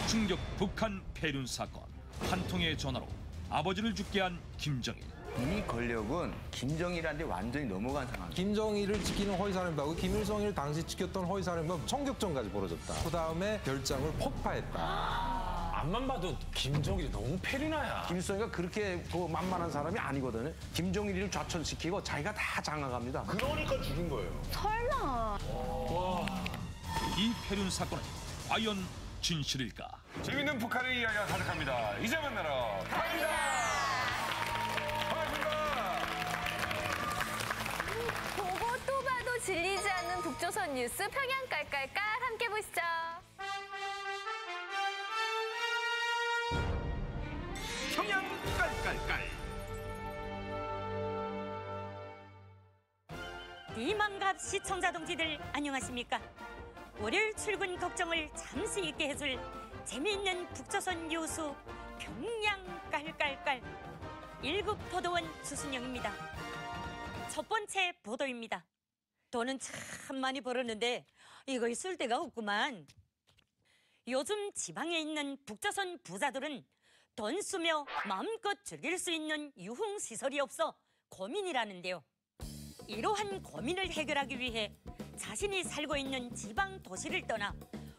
충격 북한 폐륜 사건. 한 통의 전화로 아버지를 죽게 한 김정일. 이 권력은 김정일한테 완전히 넘어간 상황. 김정일을 지키는 허위사령부하고 김일성을 당시 지켰던 허위사령부가 청격전까지 벌어졌다. 그다음에 결장을 폭파했다. 앞만 봐도 김정일이 너무 페리나야. 김일성이가 그렇게 만만한 사람이 아니거든요. 김정일을 좌천시키고 자기가 다 장악합니다. 그러니까 죽인 거예요. 설마. 이 폐륜 사건은 과연 진실일까? 재밌는 북한의 이야기가 가득합니다. 이제 만나러 갑니다. 반갑습니다. 보고 또 봐도 질리지 않는 북조선 뉴스 평양 깔깔깔 함께 보시죠. 평양 깔깔깔. 이만갑 시청자 동지들 안녕하십니까? 월요일 출근 걱정을 잠시 잊게 해줄 재미있는 북조선 뉴스 평양 깔깔깔 1급 보도원 수순영입니다. 첫 번째 보도입니다. 돈은 참 많이 벌었는데 이거 쓸 데가 없구만. 요즘 지방에 있는 북조선 부자들은 돈 쓰며 마음껏 즐길 수 있는 유흥시설이 없어 고민이라는데요. 이러한 고민을 해결하기 위해 자신이 살고 있는 지방 도시를 떠나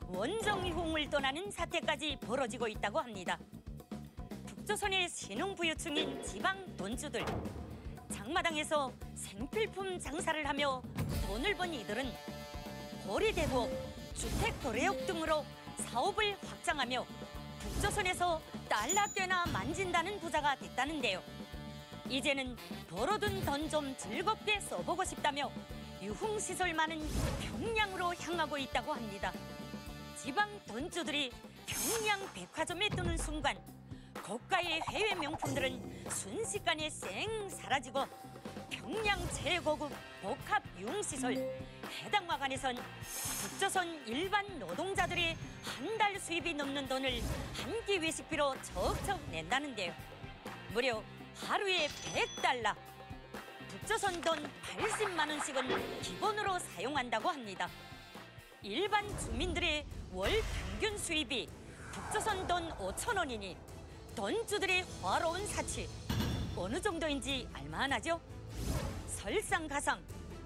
원정유흥을 떠나는 사태까지 벌어지고 있다고 합니다. 북조선의 신흥부유층인 지방 돈주들, 장마당에서 생필품 장사를 하며 돈을 번 이들은 거리대부업, 주택거래업 등으로 사업을 확장하며 북조선에서 달러 꽤나 만진다는 부자가 됐다는데요. 이제는 벌어둔 돈 좀 즐겁게 써보고 싶다며 유흥시설 많은 평양으로 향하고 있다고 합니다. 지방 돈주들이 평양 백화점에 뜨는 순간 고가의 해외 명품들은 순식간에 쌩 사라지고 평양 최고급 복합 유흥시설 해당화관에선 북조선 일반 노동자들이 한 달 수입이 넘는 돈을 한 끼 외식비로 척척 낸다는데요. 무려 하루에 100달러, 북조선 돈 80만 원씩은 기본으로 사용한다고 합니다. 일반 주민들의 월 평균 수입이 북조선 돈 5천 원이니 돈주들의 화로운 사치 어느 정도인지 알만하죠? 설상가상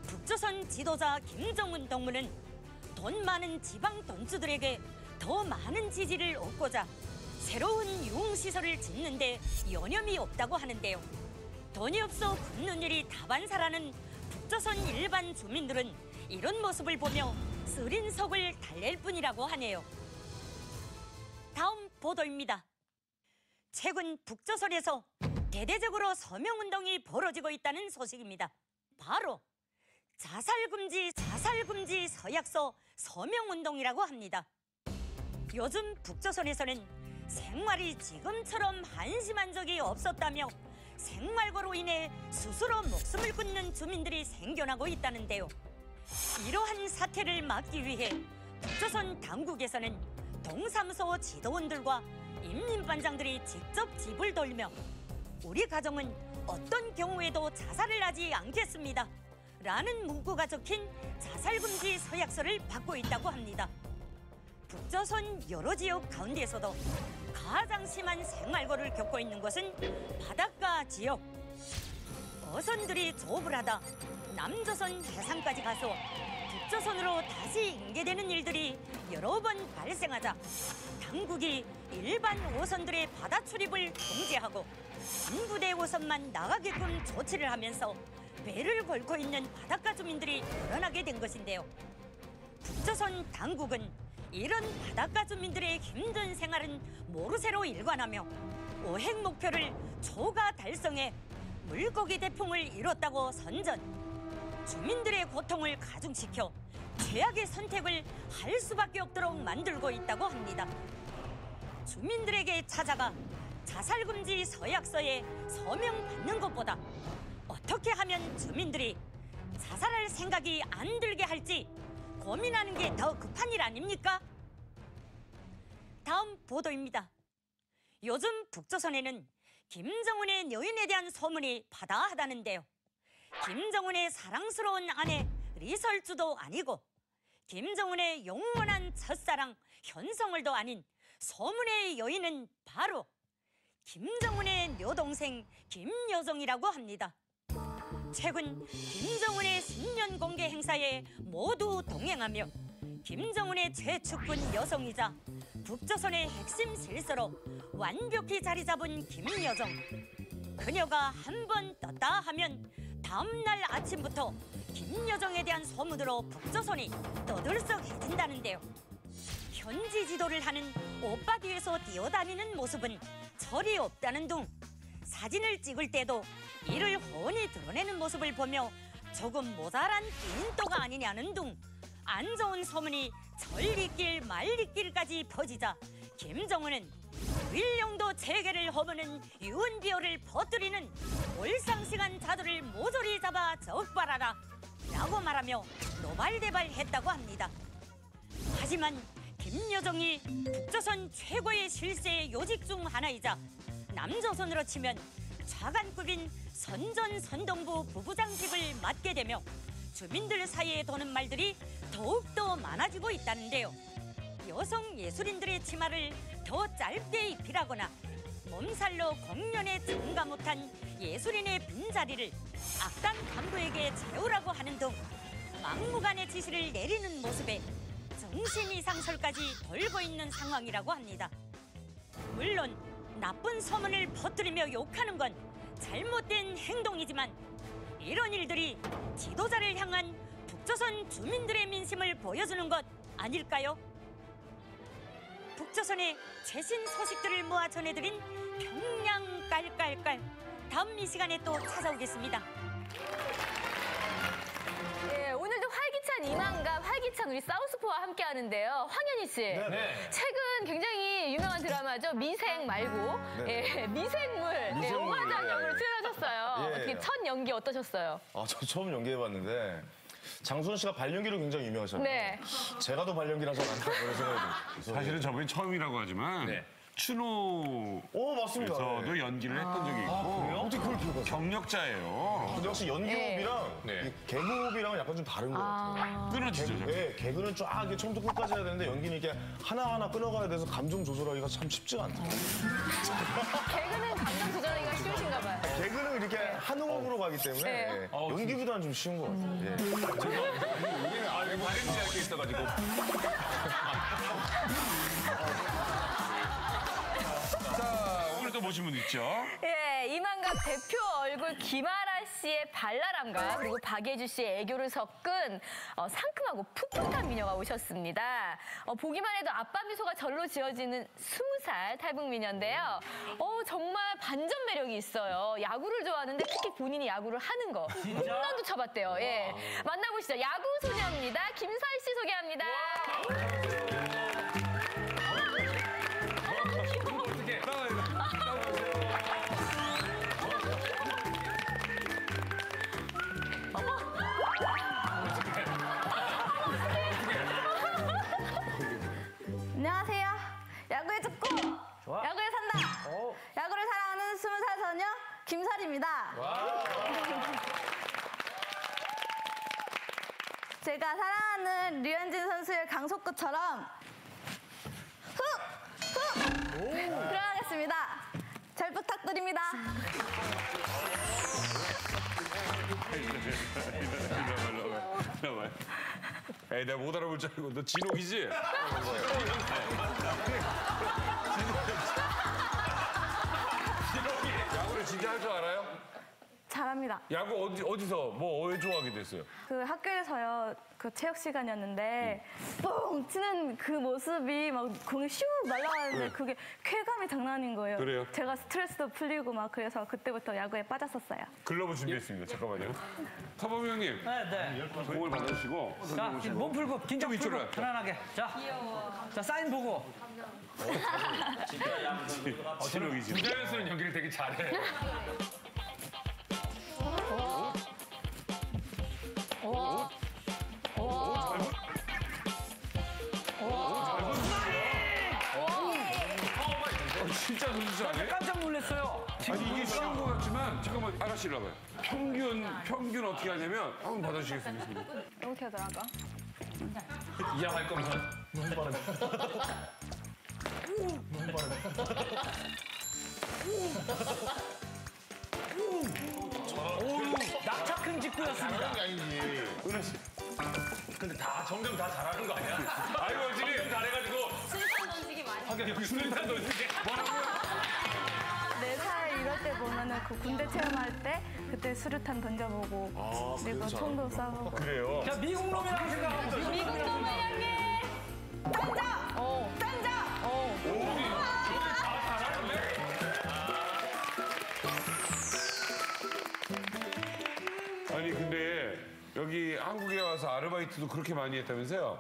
북조선 지도자 김정은 동무는 돈 많은 지방 돈주들에게 더 많은 지지를 얻고자 새로운 유흥시설을 짓는데 여념이 없다고 하는데요. 돈이 없어 굶는 일이 다반사라는 북조선 일반 주민들은 이런 모습을 보며 쓰린 속을 달랠 뿐이라고 하네요. 다음 보도입니다. 최근 북조선에서 대대적으로 서명운동이 벌어지고 있다는 소식입니다. 바로 자살금지 서약서 서명운동이라고 합니다. 요즘 북조선에서는 생활이 지금처럼 한심한 적이 없었다며 생활고로 인해 스스로 목숨을 끊는 주민들이 생겨나고 있다는데요. 이러한 사태를 막기 위해 북조선 당국에서는 동사무소 지도원들과 인민반장들이 직접 집을 돌며 우리 가정은 어떤 경우에도 자살을 하지 않겠습니다 라는 문구가 적힌 자살금지 서약서를 받고 있다고 합니다. 북조선 여러 지역 가운데서도 가장 심한 생활고를 겪고 있는 것은 바닷가 지역. 어선들이 조업을 하다 남조선 해상까지 가서 북조선으로 다시 인계되는 일들이 여러 번 발생하자 당국이 일반 어선들의 바다 출입을 통제하고 한 부대 어선만 나가게끔 조치를 하면서 배를 걸고 있는 바닷가 주민들이 늘어나게 된 것인데요. 북조선 당국은 이런 바닷가 주민들의 힘든 생활은 모르쇠로 일관하며 어획 목표를 초과 달성해 물고기 대풍을 이뤘다고 선전. 주민들의 고통을 가중시켜 최악의 선택을 할 수밖에 없도록 만들고 있다고 합니다. 주민들에게 찾아가 자살금지 서약서에 서명받는 것보다 어떻게 하면 주민들이 자살할 생각이 안 들게 할지 고민하는 게 더 급한 일 아닙니까? 다음 보도입니다. 요즘 북조선에는 김정은의 여인에 대한 소문이 바다하다는데요. 김정은의 사랑스러운 아내 리설주도 아니고 김정은의 영원한 첫사랑 현성을도 아닌 소문의 여인은 바로 김정은의 여동생 김여정이라고 합니다. 최근 김정은의 신년 공개 행사에 모두 동행하며 김정은의 최측근 여성이자 북조선의 핵심 실세로 완벽히 자리 잡은 김여정. 그녀가 한 번 떴다 하면 다음 날 아침부터 김여정에 대한 소문으로 북조선이 떠들썩해진다는데요. 현지 지도를 하는 오빠 뒤에서 뛰어다니는 모습은 철이 없다는 둥. 사진을 찍을 때도 이를 훤히 드러내는 모습을 보며 조금 모자란 인도가 아니냐는 둥. 안 좋은 소문이 전리길 말리길까지 퍼지자 김정은은 일령도 재계를 허무는 유언비어를 퍼뜨리는 몰상식한 자들을 모조리 잡아 적발하라 라고 말하며 노발대발했다고 합니다. 하지만 김여정이 북조선 최고의 실세의 요직 중 하나이자 남조선으로 치면 좌관급인 선전선동부 부부장직을 맡게 되며 주민들 사이에 도는 말들이 더욱더 많아지고 있다는데요. 여성 예술인들의 치마를 더 짧게 입히라거나 몸살로 공연에 참가 못한 예술인의 빈자리를 악당 간부에게 채우라고 하는 등 막무가내 지시를 내리는 모습에 정신 이상설까지 돌고 있는 상황이라고 합니다. 물론 나쁜 소문을 퍼뜨리며 욕하는 건 잘못된 행동이지만 이런 일들이 지도자를 향한 북조선 주민들의 민심을 보여주는 것 아닐까요? 북조선의 최신 소식들을 모아 전해드린 평양 깔깔깔. 다음 이 시간에 또 찾아오겠습니다. 네, 오늘도 활기찬 이만과 활기찬 우리 사우스포와 함께 하는데요. 황현희 씨. 네. 최근 굉장히 유명한 드라마죠. 미생 말고. 예, 미생물. 예, 오마장 역으로 출연하셨어요. 예. 어떻게 첫 연기 어떠셨어요? 저 처음 연기해봤는데 장수원 씨가 발연기로 굉장히 유명하잖아요. 네. 제가 더 발연기를 하지 않나 그런 생각이 들어요. 사실은 저번이 처음이라고 하지만 추노에서도 오 맞습니다. 네. 연기를 했던 적이 있고 어떻게 그걸 기억하세요? 경력자예요. 근데 역시 연기호흡이랑 네. 이 개그호흡이랑은 약간 좀 다른 것 같아요. 끊어지죠. 네, 개그는 쫙 이렇게 처음부터 끝까지 해야 되는데 연기는 이렇게 하나하나 끊어가야 돼서 감정 조절하기가 참 쉽지가 않더라고요. 개그는 감정 조절하기가 쉬우신가 봐요. 개그는 이렇게 한 호흡으로 가기 때문에 네. 예, 연기보다는 좀 쉬운 것 같아요. 예. 발음이 할게 있어가지고. 자, 오늘 또 모신 분 있죠? 예, 이만갑 대표 얼굴 김아라 씨의 발랄함과 그리고 박예주 씨의 애교를 섞은 상큼하고 풋풋한 미녀가 오셨습니다. 보기만 해도 아빠 미소가 절로 지어지는 20살 탈북미녀인데요. 정말 반전 매력이 있어요. 야구를 좋아하는데 특히 본인이 야구를 하는 거. 홈런도 쳐봤대요. 예, 만나보시죠. 야구 소녀입니다. 김서희 씨 소개합니다. 안녕하세요. 야구에 죽고 야구에 산다. 야구를 사랑하는 20살 소녀 김설입니다. 제가 사랑하는 류현진 선수의 강속구처럼 훅 들어가겠습니다. 잘 부탁드립니다. 에이, 내가 못 알아볼 줄 알고. 너 진옥이지? 야구를 진짜 할 줄 알아요? 잘합니다. 야구 어디서 왜 좋아하게 됐어요? 그 학교에서요, 그 체육 시간이었는데 뻥 치는 그 모습이 막 공이 슉 날아가는데 그게 쾌감이 장난인 거예요. 그래요? 제가 스트레스도 풀리고 막 그래서 그때부터 야구에 빠졌었어요. 글러브 준비했습니다. 잠깐만요. 타범 형님. 네. 공을 받으시고. 자, 몸 풀고 긴장 좀 이쪽으로 풀고 편안하게. 자, 사인 보고. 진옥이지. 부자연스러운 연기를 되게 잘해. 진짜 선수 아니에요? 깜짝 놀랐어요. 아니 이게 쉬운 것 같지만 잠깐만 아가씨 일로 와봐요. 평균 어떻게 하냐면 한번 받아주시겠습니까? 이렇게 하더라고. 이왕 할 거면 낙차큰 직구였습니다. 게 아니지. 근데 다 점점 다 잘하는 거 아니야? 아이고, 지금 잘해가지고. 술탄 던지기 많이. 술탄 던지게. 4살 이럴 때 보면은 그 군대 체험할 때 그때 수류탄 던져보고 그리고 총도 쏴보고. 그래요? 자, 미국 놈이라고 생각하고. 미국 놈을 향해 던져. 던져. 아니, 근데 여기 한국에 와서 아르바이트도 그렇게 많이 했다면서요?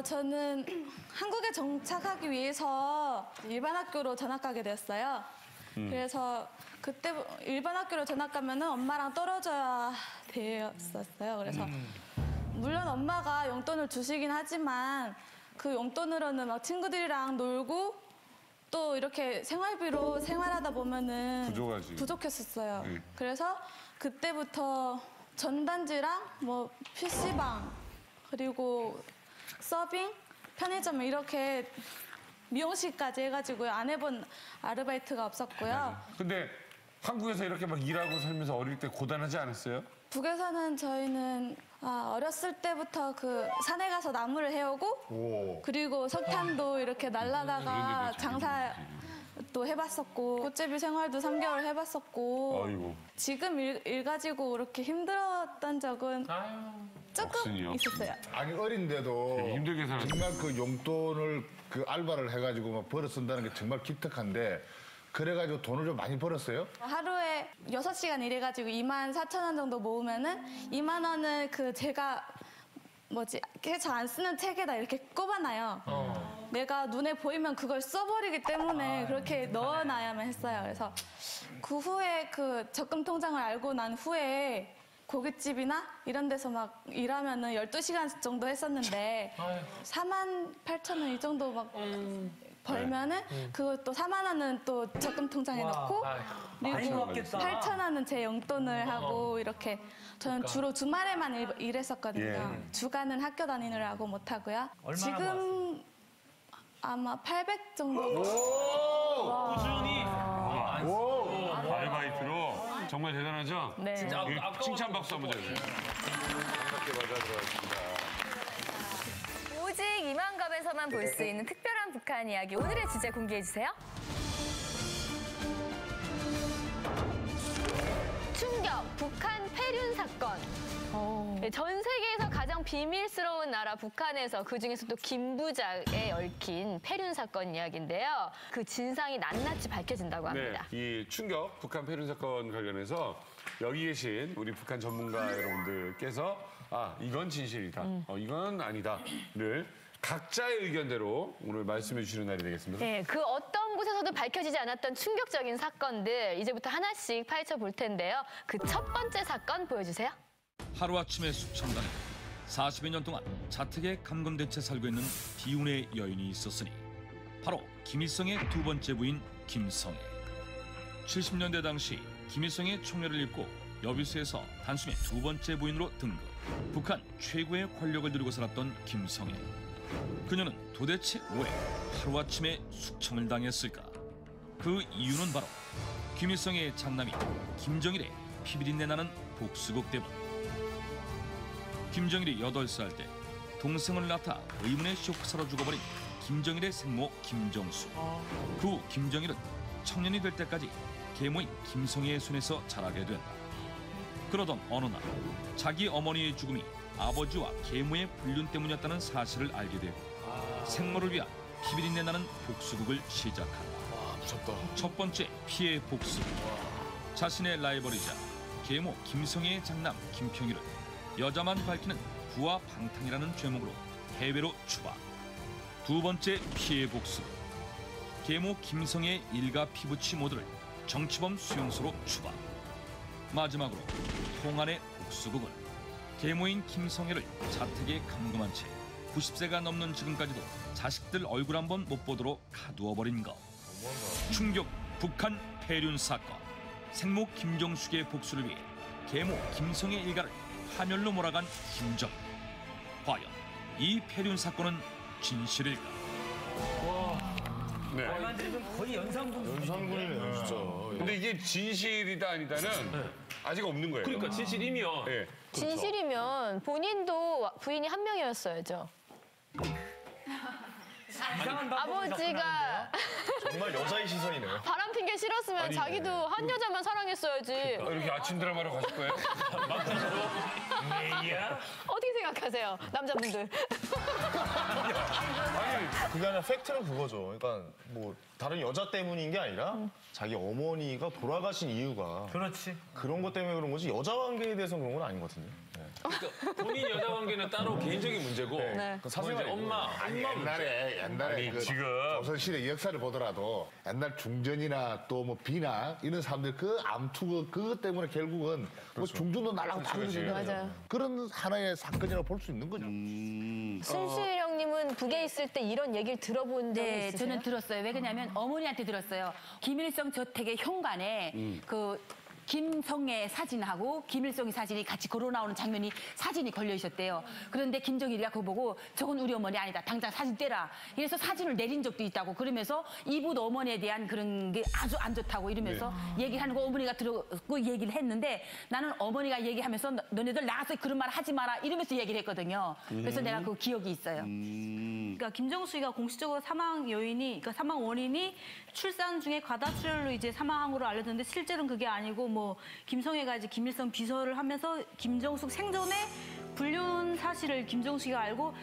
저는 한국에 정착하기 위해서 일반 학교로 전학 가게 되었어요. 그래서 그때 일반 학교로 전학 가면은 엄마랑 떨어져야 되었었어요. 그래서 물론 엄마가 용돈을 주시긴 하지만 그 용돈으로는 막 친구들이랑 놀고 또 이렇게 생활비로 생활하다 보면은 부족하지. 부족했었어요. 그래서 그때부터 전단지랑 뭐 PC방 그리고 서빙, 편의점 이렇게 미용실까지 해가지고요. 안 해본 아르바이트가 없었고요. 근데 한국에서 이렇게 막 일하고 살면서 어릴 때 고단하지 않았어요? 북에서는 저희는 어렸을 때부터 그 산에 가서 나무를 해오고 그리고 석탄도 이렇게 날라다가 장사도 해봤었고 꽃제비 생활도 3개월 해봤었고 아이고. 지금 일 가지고 그렇게 힘들었던 적은 조금 없으니요? 있었어요. 아니 어린데도 힘들게 살았어요. 정말 그 용돈을 그 알바를 해가지고 막 벌어 쓴다는 게 정말 기특한데 그래가지고 돈을 좀 많이 벌었어요? 하루에 6시간 일해가지고 24,000원 정도 모으면은 2만 원을 그 제가 잘 안 쓰는 책에다 이렇게 꼽아놔요. 내가 눈에 보이면 그걸 써버리기 때문에 그렇게 넣어놔야만 했어요. 그래서 그 후에 그 적금 통장을 알고 난 후에 고깃집이나 이런 데서 막 일하면은 12시간 정도 했었는데 48,000원 이 정도 막 벌면은 그것도 4만 원은 또 적금 통장에 넣고 그리고 8,000원은 제 용돈을 하고 이렇게 저는 주로 주말에만 일했었거든요. 주간은 학교 다니느라고 못 하고요. 지금 아마 800 정도. 꾸준히. 아르바이트로 정말 대단하죠? 네. 칭찬 박수 한번 주세요. 반갑게 맞아 들어왔습니다. 오직 이만갑에서만 볼 수 있는 특별한 북한 이야기. 오늘의 주제 공개해 주세요. 충격! 북한 폐륜 사건. 네, 전 세계에서 가장 비밀스러운 나라 북한에서 그중에서도 김부작에 얽힌 폐륜 사건 이야기인데요. 그 진상이 낱낱이 밝혀진다고 합니다. 네, 이 충격 북한 폐륜 사건 관련해서 여기 계신 우리 북한 전문가 여러분들께서 이건 진실이다, 이건 아니다를 각자의 의견대로 오늘 말씀해 주시는 날이 되겠습니다. 네, 그 어떤 곳에서도 밝혀지지 않았던 충격적인 사건들 이제부터 하나씩 파헤쳐 볼 텐데요. 그 첫 번째 사건 보여주세요. 하루아침에 숙청당해 40여 년 동안 자택에 감금된 채 살고 있는 비운의 여인이 있었으니 바로 김일성의 두 번째 부인 김성애. 70년대 당시 김일성의 총애를 입고 여비수에서 단숨에 두 번째 부인으로 등극. 북한 최고의 권력을 누리고 살았던 김성애. 그녀는 도대체 왜 하루아침에 숙청을 당했을까? 그 이유는 바로 김일성의 장남인 김정일의 피비린내 나는 복수국 때문. 김정일이 8살 때 동생을 낳다 의문의 쇼크사로 죽어버린 김정일의 생모 김정수. 그 후 김정일은 청년이 될 때까지 계모인 김성애의 손에서 자라게 된다. 그러던 어느 날 자기 어머니의 죽음이 아버지와 계모의 불륜 때문이었다는 사실을 알게 되고 생모를 위한 피비린내 나는 복수극을 시작한다. 무섭다. 첫 번째 피해 복수극. 자신의 라이벌이자 계모 김성애의 장남 김평일을 여자만 밝히는 부하 방탕이라는 죄목으로 해외로 추방. 두 번째 피해 복수극. 계모 김성애의 일가 피부치 모두를 정치범 수용소로 추방. 마지막으로 통안의 복수극은 계모인 김성애를 자택에 감금한 채 90세가 넘는 지금까지도 자식들 얼굴 한번 못 보도록 가두어버린 것. 충격 북한 폐륜 사건. 생모 김정숙의 복수를 위해 계모 김성애 일가를 파멸로 몰아간 김정. 과연 이 폐륜 사건은 진실일까? 네. 말만 들으면 거의 연상분. 연상군이네 진짜. 근데 이게 진실이다 아니다는 아직 없는 거예요. 그러니까 진실이면 네. 진실이면 본인도 부인이 한 명이었어야죠. 이상한 아버지가 정말 여자의 시선이네요. 바람 핀 게 싫었으면 자기도 한 여자만 사랑했어야지. 이렇게 아침 드라마로 가실 거예요? 메이야? 어떻게 생각하세요, 남자분들? 그게 아니라 팩트는 그거죠. 그러니까 뭐 다른 여자 때문인 게 아니라 자기 어머니가 돌아가신 이유가 그렇지. 그런 것 때문에 그런 거지 여자 관계에 대해서 그런 건 아니거든요. 네. 그러니까 본인 여자 관계는 따로 개인적인 문제고 네. 그 사생활 엄마 옛날에 그 지금 조선시대 역사를 보더라도 옛날 중전이나 또 뭐 비나 이런 사람들 그 암투 그것 때문에 결국은 뭐 중전도 날라고 다니잖아요. 맞아요. 그런 하나의 사건이라고 볼 수 있는 거죠. 순실령님은 북에 있을 때 이런 얘기를 들어본 적이 네, 있으세요? 저는 들었어요. 왜 그러냐면 어머니한테 들었어요. 김일성 저택의 현관에 그 김성애 사진하고 김일성의 사진이 같이 걸어 나오는 장면이 사진이 걸려 있었대요. 그런데 김정일이가 그거 보고 저건 우리 어머니 아니다. 당장 사진 떼라. 이래서 사진을 내린 적도 있다고. 그러면서 이분 어머니에 대한 그런 게 아주 안 좋다고 이러면서 얘기를 하는 거 어머니가 들었고 얘기를 했는데 나는 어머니가 얘기하면서 너네들 나가서 그런 말 하지 마라 이러면서 얘기를 했거든요. 그래서 내가 그 기억이 있어요. 그러니까 김정숙이가 공식적으로 사망 요인이, 그러니까 사망 원인이 출산 중에 과다출혈로 이제 사망한 걸로 알려졌는데 실제로는 그게 아니고 뭐 김성애가 이제 김일성 비서를 하면서 김정숙 생전에 불륜 사실을 김정숙이가 알고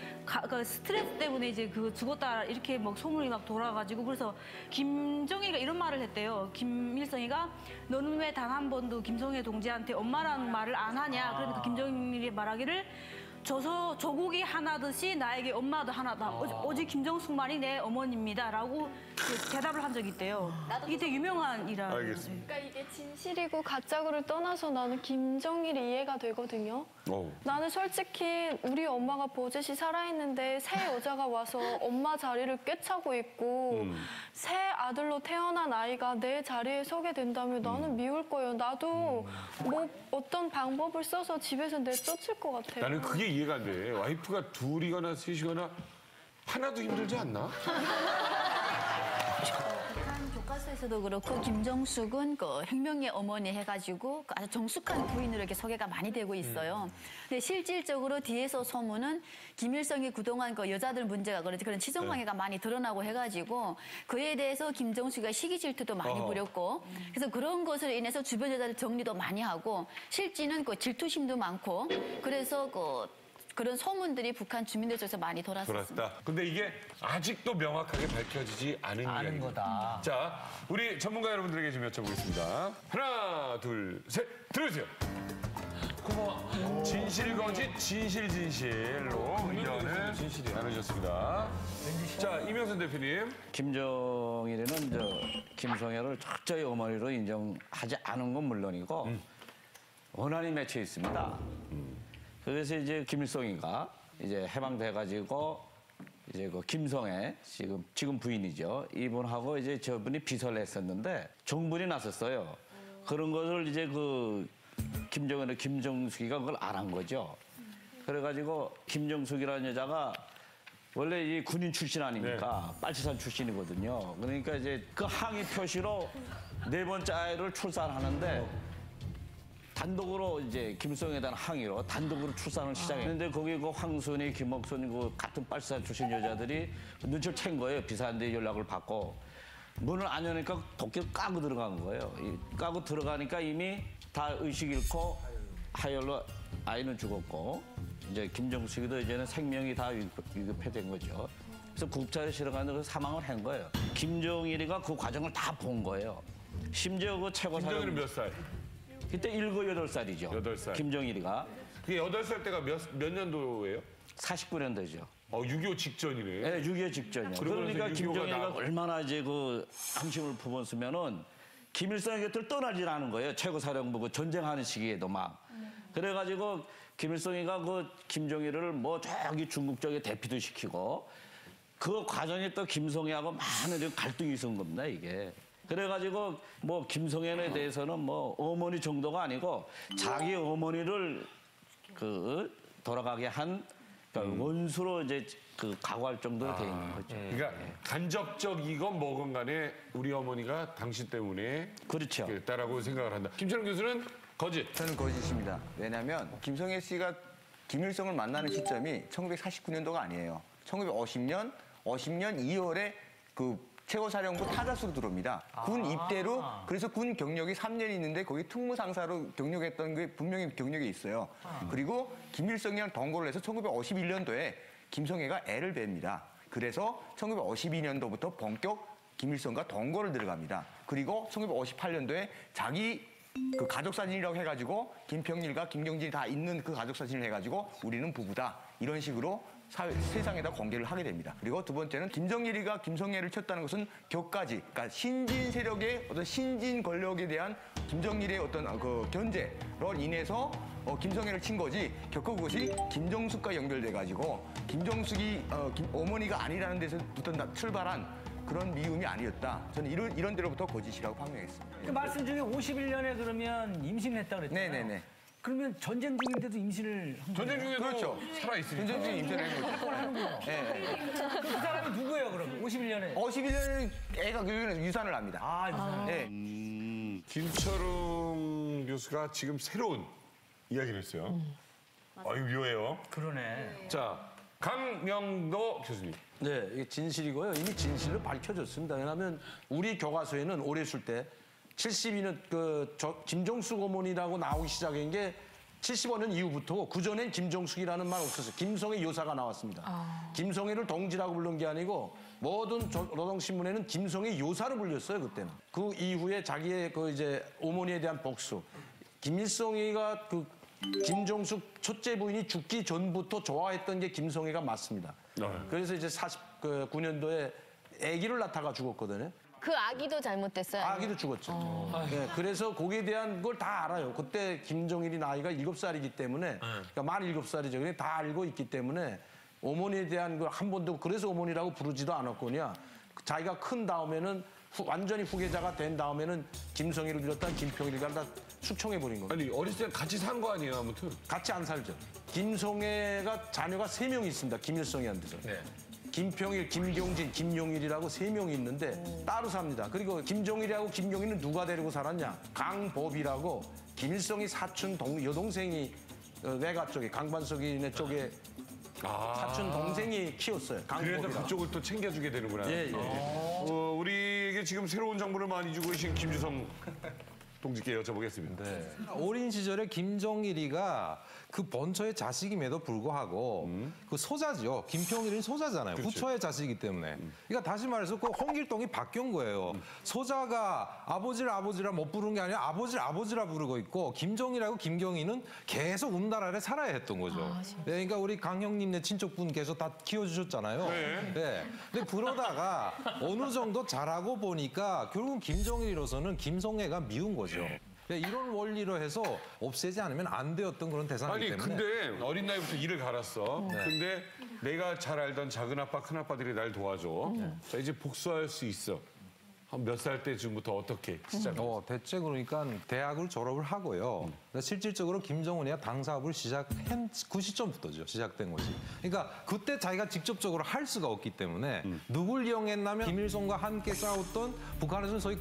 그 스트레스 때문에 이제 그 죽었다 이렇게 막 소문이 막 돌아가지고 그래서 김정희가 이런 말을 했대요. 김일성이가 너는 왜 단 한 번도 김성애 동지한테 엄마라는 말을 안 하냐. 그러니까 김정일이 말하기를 조국이 하나듯이 나에게 엄마도 하나다. 오직 김정숙만이 내 어머니입니다라고 그 대답을 한 적이 있대요. 이게 되게 유명한 일화. 알겠습니다. 그러니까 이게 진실이고 가짜고를 떠나서 나는 김정일이 이해가 되거든요. 나는 솔직히 우리 엄마가 버젓이 살아있는데 새 여자가 와서 엄마 자리를 꿰차고 있고 새 아들로 태어난 아이가 내 자리에 서게 된다면 나는 미울 거예요. 나도 뭐 어떤 방법을 써서 집에서 내쫓을 것 같아요. 나는 그게 이해가 안 돼. 와이프가 둘이거나 셋이거나 하나도 힘들지 않나? 교과서에서도 그렇고 김정숙은 그 혁명의 어머니 해가지고 아주 정숙한 부인으로 이렇게 소개가 많이 되고 있어요. 근데 실질적으로 뒤에서 소문은 김일성이 그동안 그 여자들 문제가 그렇지 그런 치정관계가 많이 드러나고 해가지고 그에 대해서 김정숙이가 시기 질투도 많이 부렸고 그래서 그런 것으로 인해서 주변 여자들 정리도 많이 하고 실제는 그 질투심도 많고 그래서 그런 소문들이 북한 주민들 쪽에서 많이 돌았습니다. 돌았다. 근데 이게 아직도 명확하게 밝혀지지 않은 이야기입니다. 거다. 자, 우리 전문가 여러분들에게 좀 여쭤보겠습니다. 하나, 둘, 셋, 들어주세요. 진실거짓, 진실로 의견을 나누셨습니다. 자, 이명선 대표님. 김정일이는 김성애를 철저히 어머니로 인정하지 않은 건 물론이고 원한이 맺혀 있습니다. 그래서 이제 김일성이가 이제 해방돼가지고 이제 그 김성애 지금 부인이죠. 이분하고 이제 저분이 비서를 했었는데 정분이 났었어요. 그런 것을 이제 그 김정은의 김정숙이가 그걸 안 한 거죠. 그래가지고 김정숙이라는 여자가 원래 이 군인 출신 아닙니까? 빨치산 출신이거든요. 그러니까 이제 그 항의 표시로 4번째 아이를 출산하는데 단독으로 이제 김성애에 대한 항의로 단독으로 출산을 시작했는데 거기 그 황순이, 김옥순 그 같은 빨치산 출신 여자들이 눈치를 챈 거예요. 비서한테 연락을 받고 문을 안 여니까 도끼를 까고 들어간 거예요. 까고 들어가니까 이미 다 의식 잃고 하열로 아이는 죽었고 이제 김정숙이도 이제는 생명이 다 위급해된 거죠. 그래서 국자를 실어가는데 사망을 한 거예요. 김정일이가 그 과정을 다 본 거예요. 심지어 그 최고사령 김정일은 몇 살? 그때 7, 8살이죠. 8살. 김정일이가. 그게 8살 때가 몇 년도예요? 49년도죠. 6.25 직전이네. 네, 6.25 직전이요. 그러니까 김정일이가 얼마나 이제 그 함심을 품었으면은 김일성의 곁을 떠나질 않은 거예요. 최고사령부 전쟁하는 시기에도 막. 그래가지고 김일성이가 그 김정일을 뭐 저기 중국 쪽에 대피도 시키고 그 과정에 또 김성애하고 많은 갈등이 있은 겁니다, 이게. 그래가지고 뭐 김성애에 대해서는 뭐 어머니 정도가 아니고 자기 어머니를 그 돌아가게 한 그러니까 원수로 이제 그 각오할 정도로 돼 있는 거죠. 그러니까 간접적이건 뭐건 간에 우리 어머니가 당신 때문에 그렇죠. 그랬다라고 생각을 한다. 김철웅 교수는 거짓. 저는 거짓입니다. 왜냐하면 김성애 씨가 김일성을 만나는 시점이 1949년도가 아니에요. 1950년 2월에 그 최고사령부 타자수로 들어옵니다. 군 입대로 그래서 군 경력이 3년 있는데 거기 특무상사로 경력했던 게 분명히 경력이 있어요. 그리고 김일성이랑 동거를 해서 1951년도에 김성애가 애를 뵭니다. 그래서 1952년도부터 본격 김일성과 동거를 들어갑니다. 그리고 1958년도에 자기 그 가족사진이라고 해가지고 김평일과 김경진이 다 있는 그 가족사진을 해가지고 우리는 부부다. 이런 식으로 세상에다 공개를 하게 됩니다. 그리고 두 번째는 김정일이가 김성애를 쳤다는 것은 격까지, 그러니까 신진 세력의 어떤 신진 권력에 대한 김정일의 어떤 그 견제로 인해서 김성애를 친 거지. 결코 그것이 김정숙과 연결돼가지고 김정숙이 어머니가 아니라는 데서부터 출발한 그런 미움이 아니었다. 저는 이런 데로부터 거짓이라고 판명했습니다. 그 말씀 중에 51년에 그러면 임신을 했다 그랬잖아요. 네네네. 그러면 전쟁 중인데도 임신을 한 거예요? 전쟁 중에도 그렇죠. 살아있으니까. 전쟁 중에 임신을 한 거죠. 하는구나. 그 사람이 누구예요, 그럼? 51년에? 51년에는 애가 유산을 합니다. 아, 유산. 네. 김철웅 교수가 지금 새로운 이야기를 했어요. 아유, 묘해요. 그러네. 자, 강명도 교수님. 네, 이게 진실이고요. 이미 진실로 밝혀졌습니다. 왜냐하면 우리 교과서에는 올해 술 때 72년 김종숙 어머니라고 나오기 시작한 게 75년 이후부터고 그전엔 김종숙이라는 말 없었어요. 김성애 요사가 나왔습니다. 김성애를 동지라고 부른 게 아니고 모든 노동신문에는 김성애 요사를 불렸어요, 그때는. 그 이후에 자기의 그 이제 어머니에 대한 복수. 김일성이가 그 김종숙 첫째 부인이 죽기 전부터 좋아했던 게 김성애가 맞습니다. 그래서 이제 49년도에 아기를 낳다가 죽었거든요. 그 아기도 잘못됐어요? 아기도 죽었죠. 네, 그래서 거기에 대한 걸 다 알아요. 그때 김정일이 나이가 7살이기 때문에, 그러니까 만 7살이죠. 그냥 다 알고 있기 때문에 어머니에 대한 걸 한 번도 그래서 어머니라고 부르지도 않았거냐. 자기가 큰 다음에는 완전히 후계자가 된 다음에는 김성일을 비롯한 김평일과를 다 숙청해버린 겁니다. 아니, 어렸을 때 같이 산 거 아니에요, 아무튼? 같이 안 살죠. 김성애가 자녀가 3명 있습니다. 김일성이한테서. 네. 김평일, 김경진, 김용일이라고 3명이 있는데 따로 삽니다. 그리고 김종일이하고 김경일은 누가 데리고 살았냐? 강법이라고 김일성이 사촌 여동생이 외가 쪽에 강반석이네 쪽에 사촌 동생이 키웠어요. 강법이라고. 그래서 그쪽을 또 챙겨주게 되는구나. 예, 예. 우리에게 지금 새로운 정보를 많이 주고 계신 김주성 동지께 여쭤보겠습니다. 네. 어린 시절에 김정일이가 그 본처의 자식임에도 불구하고 그 소자죠. 김평일은 소자잖아요. 그렇지. 부처의 자식이기 때문에. 그러니까 다시 말해서 그 홍길동이 바뀐 거예요. 소자가 아버지라 못 부르는 게 아니라 아버지라 부르고 있고 김정일하고 김경희는 계속 운달 아래 살아야 했던 거죠. 네, 그러니까 우리 강 형님네 친척분께서 다 키워주셨잖아요. 네. 네. 근데 그러다가 어느 정도 자라고 보니까 결국 김정일이로서는 김성애가 미운 거죠. 이런 원리로 해서 없애지 않으면 안 되었던 그런 대상이기 때문에. 근데 어린 나이부터 일을 갈았어. 근데 내가 잘 알던 작은 아빠, 큰 아빠들이 날 도와줘. 자, 이제 복수할 수 있어. 한 몇 살 때쯤부터 어떻게 시작했어? 대체 그러니까 대학을 졸업을 하고요. 그러니까 실질적으로 김정은이가 당사업을 시작한 그 시점부터죠. 시작된 것이. 그러니까 그때 자기가 직접적으로 할 수가 없기 때문에 누굴 이용했냐면 김일성과 함께 싸웠던 북한에서는 소위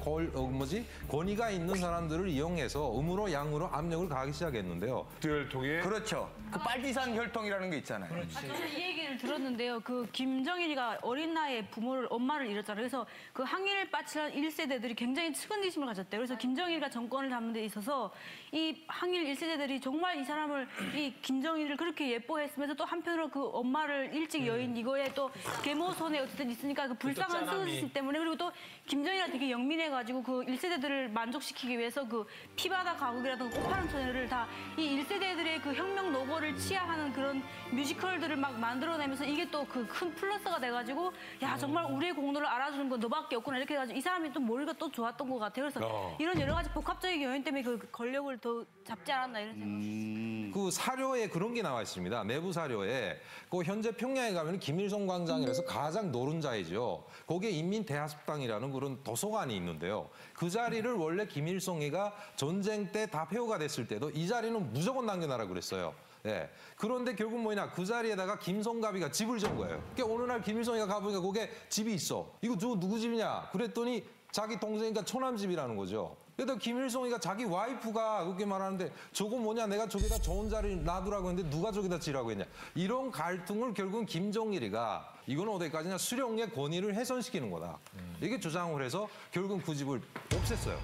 권위가 있는 사람들을 이용해서 음으로 양으로 압력을 가하기 시작했는데요. 그를 통해 그렇죠. 그 빨치산 혈통이라는 게 있잖아요. 저는 이 얘기를 들었는데요. 그 김정일이가 어린 나이에 엄마를 잃었잖아요. 그래서 그 항일 빠치란 1세대들이 굉장히 측은지심을 가졌대요. 그래서 김정일과 정권을 잡는 데 있어서 이 항일 1세대들이 정말 이 사람을, 이 김정일을 그렇게 예뻐했으면서 또 한편으로 그 엄마를 일찍 여인 이거에 또 계모손에 어쨌든 있으니까 그 불쌍한 스스심 때문에 그리고 또 김정일이 되게 영민해가지고 그 1세대들을 만족시키기 위해서 그 피바다 가국이라든가 꽃파는 소녀를 다 이 1세대들의 그 혁명 노고를 치하하는 그런 뮤지컬들을 막 만들어내면서 이게 또 그 큰 플러스가 돼가지고 야 정말 우리의 공로를 알아주는 건 너밖에 없구나 이렇게 해가지고 이 사람이 또 머리가 또 좋았던 것 같아요. 그래서 이런 여러 가지 복합적인 요인 때문에 그 권력을 더 잡지 않았나 이런 생각. 그 사료에 그런 게 나와 있습니다. 내부 사료에 그 현재 평양에 가면 김일성 광장이라서 가장 노른자이죠. 거기에 인민대하습당이라는 그런 도서관이 있는데요. 그 자리를 원래 김일성이가 전쟁 때 다 폐허가 됐을 때도 이 자리는 무조건 남겨놔라 그랬어요. 예. 그런데 결국 뭐냐 그 자리에다가 김성갑이가 집을 전 거예요. 그러니까 어느 날 김일성이가 가보니까 거기에 집이 있어. 이거 누구 집이냐? 그랬더니 자기 동생이니까 초남 집이라는 거죠. 그래도 김일성이가 자기 와이프가 그렇게 말하는데 저거 뭐냐 내가 저기다 좋은 자리 놔두라고 했는데 누가 저기다 지라고 했냐. 이런 갈등을 결국은 김정일이가 이거는 어디까지냐 수령의 권위를 훼손시키는 거다. 이게 주장을 해서 결국은 그 집을 없앴어요.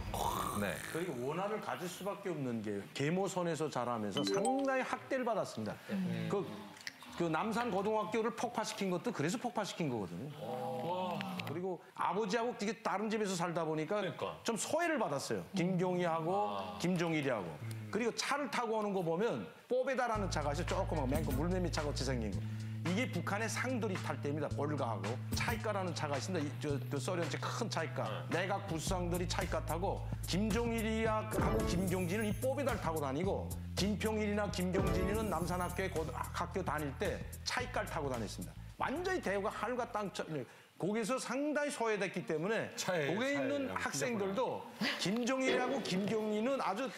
네. 그러니까 원한을 가질 수밖에 없는 게 계모선에서 자라면서 상당히 학대를 받았습니다. 그 남산 고등학교를 폭파시킨 것도 그래서 폭파시킨 거거든요. 그리고 아버지하고 이게 다른 집에서 살다 보니까 좀 소외를 받았어요. 김경희하고 김종일이하고. 그리고 차를 타고 오는 거 보면 뽀베다라는 차가 있어요. 조그맣고 맹고 물매미 차같이 생긴 거. 이게 북한의 상들이 탈 때입니다. 볼가하고. 차이카라는 차가 있습니다. 저 소련제 큰 차이카. 내각 부수상들이 차이카 타고 김종일이하고 김경진은 이 뽀베다를 타고 다니고 김평일이나 김경진이는 남산학교에 학교 다닐 때 차이카를 타고 다녔습니다. 완전히 대우가 하늘과 땅 거기서 상당히 소외됐기 때문에 거기에 있는 학생들도 김종일이하고 김경희는 아주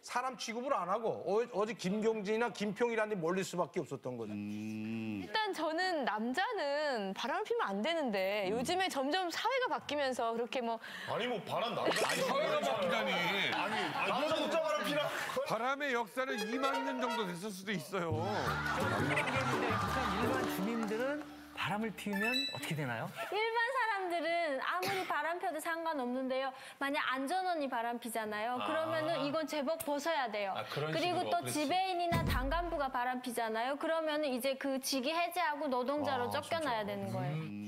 사람 취급을 안 하고 어제 김경진이나 김평일한테 몰릴 수밖에 없었던 거죠. 일단 저는 남자는 바람을 피우면 안 되는데 요즘에 점점 사회가 바뀌면서 그렇게 뭐 아니 뭐 바람 남자 아니 사회가 바뀌다니. 아니 남자 혼자 바람 피나? 바람의 역사는 2만 년 정도 됐을 수도 있어요. 북한 일반 주민들은 바람을 피우면 어떻게 되나요? 일반 사람들은 아무리 바람 펴도 상관없는데요. 만약 안전원이 바람 피잖아요. 그러면은 이건 제복 벗어야 돼요. 그리고 식으로. 또 그렇지. 지배인이나 당간부가 바람 피잖아요. 그러면은 이제 그 직위 해제하고 노동자로 쫓겨나야 되는 거예요.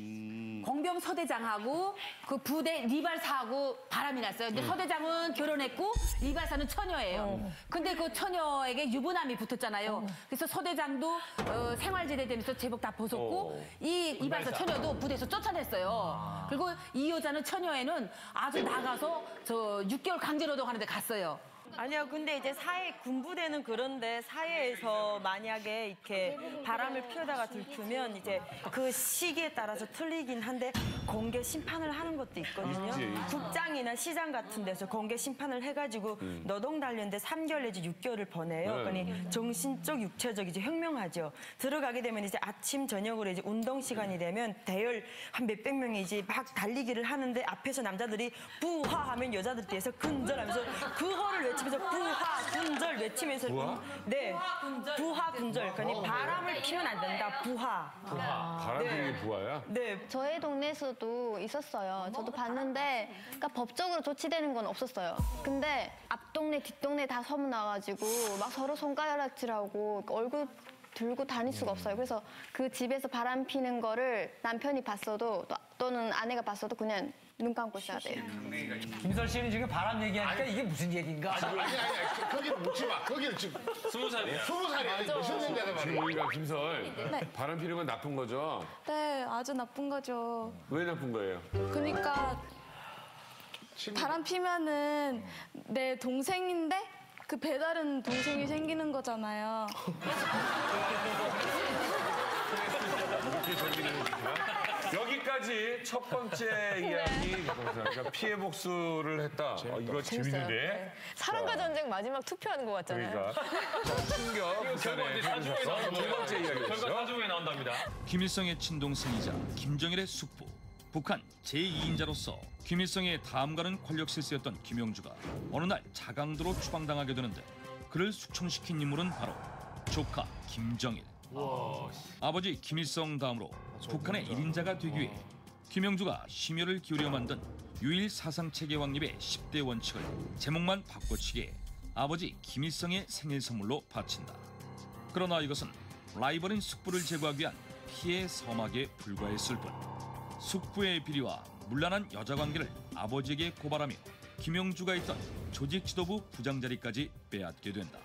공병 서대장하고 그 부대 리발사하고 바람이 났어요. 근데 서대장은 결혼했고 리발사는 처녀예요. 근데 그 처녀에게 유부남이 붙었잖아요. 그래서 서대장도 생활지대 되면서 제복 다 벗었고 이 리발사 처녀도 부대에서 쫓아냈어요. 그리고 이 여자는 처녀에는 아주 나가서 저 6개월 강제노동하는 데 갔어요. 아니요, 근데 이제 군부대는 그런데 사회에서 만약에 이렇게 바람을 피우다가 들키면 이제 그 시기에 따라서 틀리긴 한데 공개 심판을 하는 것도 있거든요. 국장이나 시장 같은 데서 공개 심판을 해가지고 노동 단련대 3개월 내지 6개월을 보내요. 그러니 정신적, 육체적 이제 혁명하죠. 들어가게 되면 이제 아침 저녁으로 이제 운동 시간이 되면 대열 한 몇백 명이 이제 막 달리기를 하는데 앞에서 남자들이 부하하면 여자들 뒤에서 근절하면서 그거를 외치면서 부하 군절 외치면서 네 부하 군절 그러니 바람을 피면 안 된다 부하 바람 피는 게 부하야? 네 저희 동네에서도 있었어요. 저도 봤는데 그러니까 법적으로 조치되는 건 없었어요. 근데 앞동네 뒷동네 다 소문나가지고 막 서로 손가락질하고 얼굴 들고 다닐 수가 없어요. 그래서 그 집에서 바람 피는 거를 남편이 봤어도 또는 아내가 봤어도 그냥 눈 감고 있어야 돼요. 김설 씨는 지금 바람 얘기하니까 이게 무슨 얘기인가? 아니. 거기를 묻지 마. 거기를 지금 20살이야. 20살이야. 무슨 얘기하는 말이야. 지금이가 김설. 바람 피는 건 나쁜 거죠? 네, 아주 나쁜 거죠. 왜 나쁜 거예요? 그러니까 바람 피면은 내 동생인데 그 배다른 동생이 생기는 거잖아요. 이렇게 전기를 해주시나? 여기까지 첫 번째 이야기. 그러니까 피해 복수를 했다. 이거 재밌는데? 사랑과 전쟁 마지막 투표하는 것 같잖아요. 그러니까. 충격. 북한의 사건. 두 번째 이야기였죠. 결과 사주에 나온답니다. 김일성의 친동생이자 김정일의 숙부, 북한 제2인자로서 김일성의 다음가는 권력 실세였던 김영주가 어느 날 자강도로 추방당하게 되는데 그를 숙청시킨 인물은 바로 조카 김정일. 아버지 김일성 다음으로 북한의 1인자가 되기 위해 김영주가 심혈을 기울여 만든 유일 사상체계 확립의 10대 원칙을 제목만 바꿔치기해 아버지 김일성의 생일 선물로 바친다. 그러나 이것은 라이벌인 숙부를 제거하기 위한 피해 서막에 불과했을 뿐 숙부의 비리와 문란한 여자관계를 아버지에게 고발하며 김영주가 있던 조직 지도부 부장 자리까지 빼앗게 된다.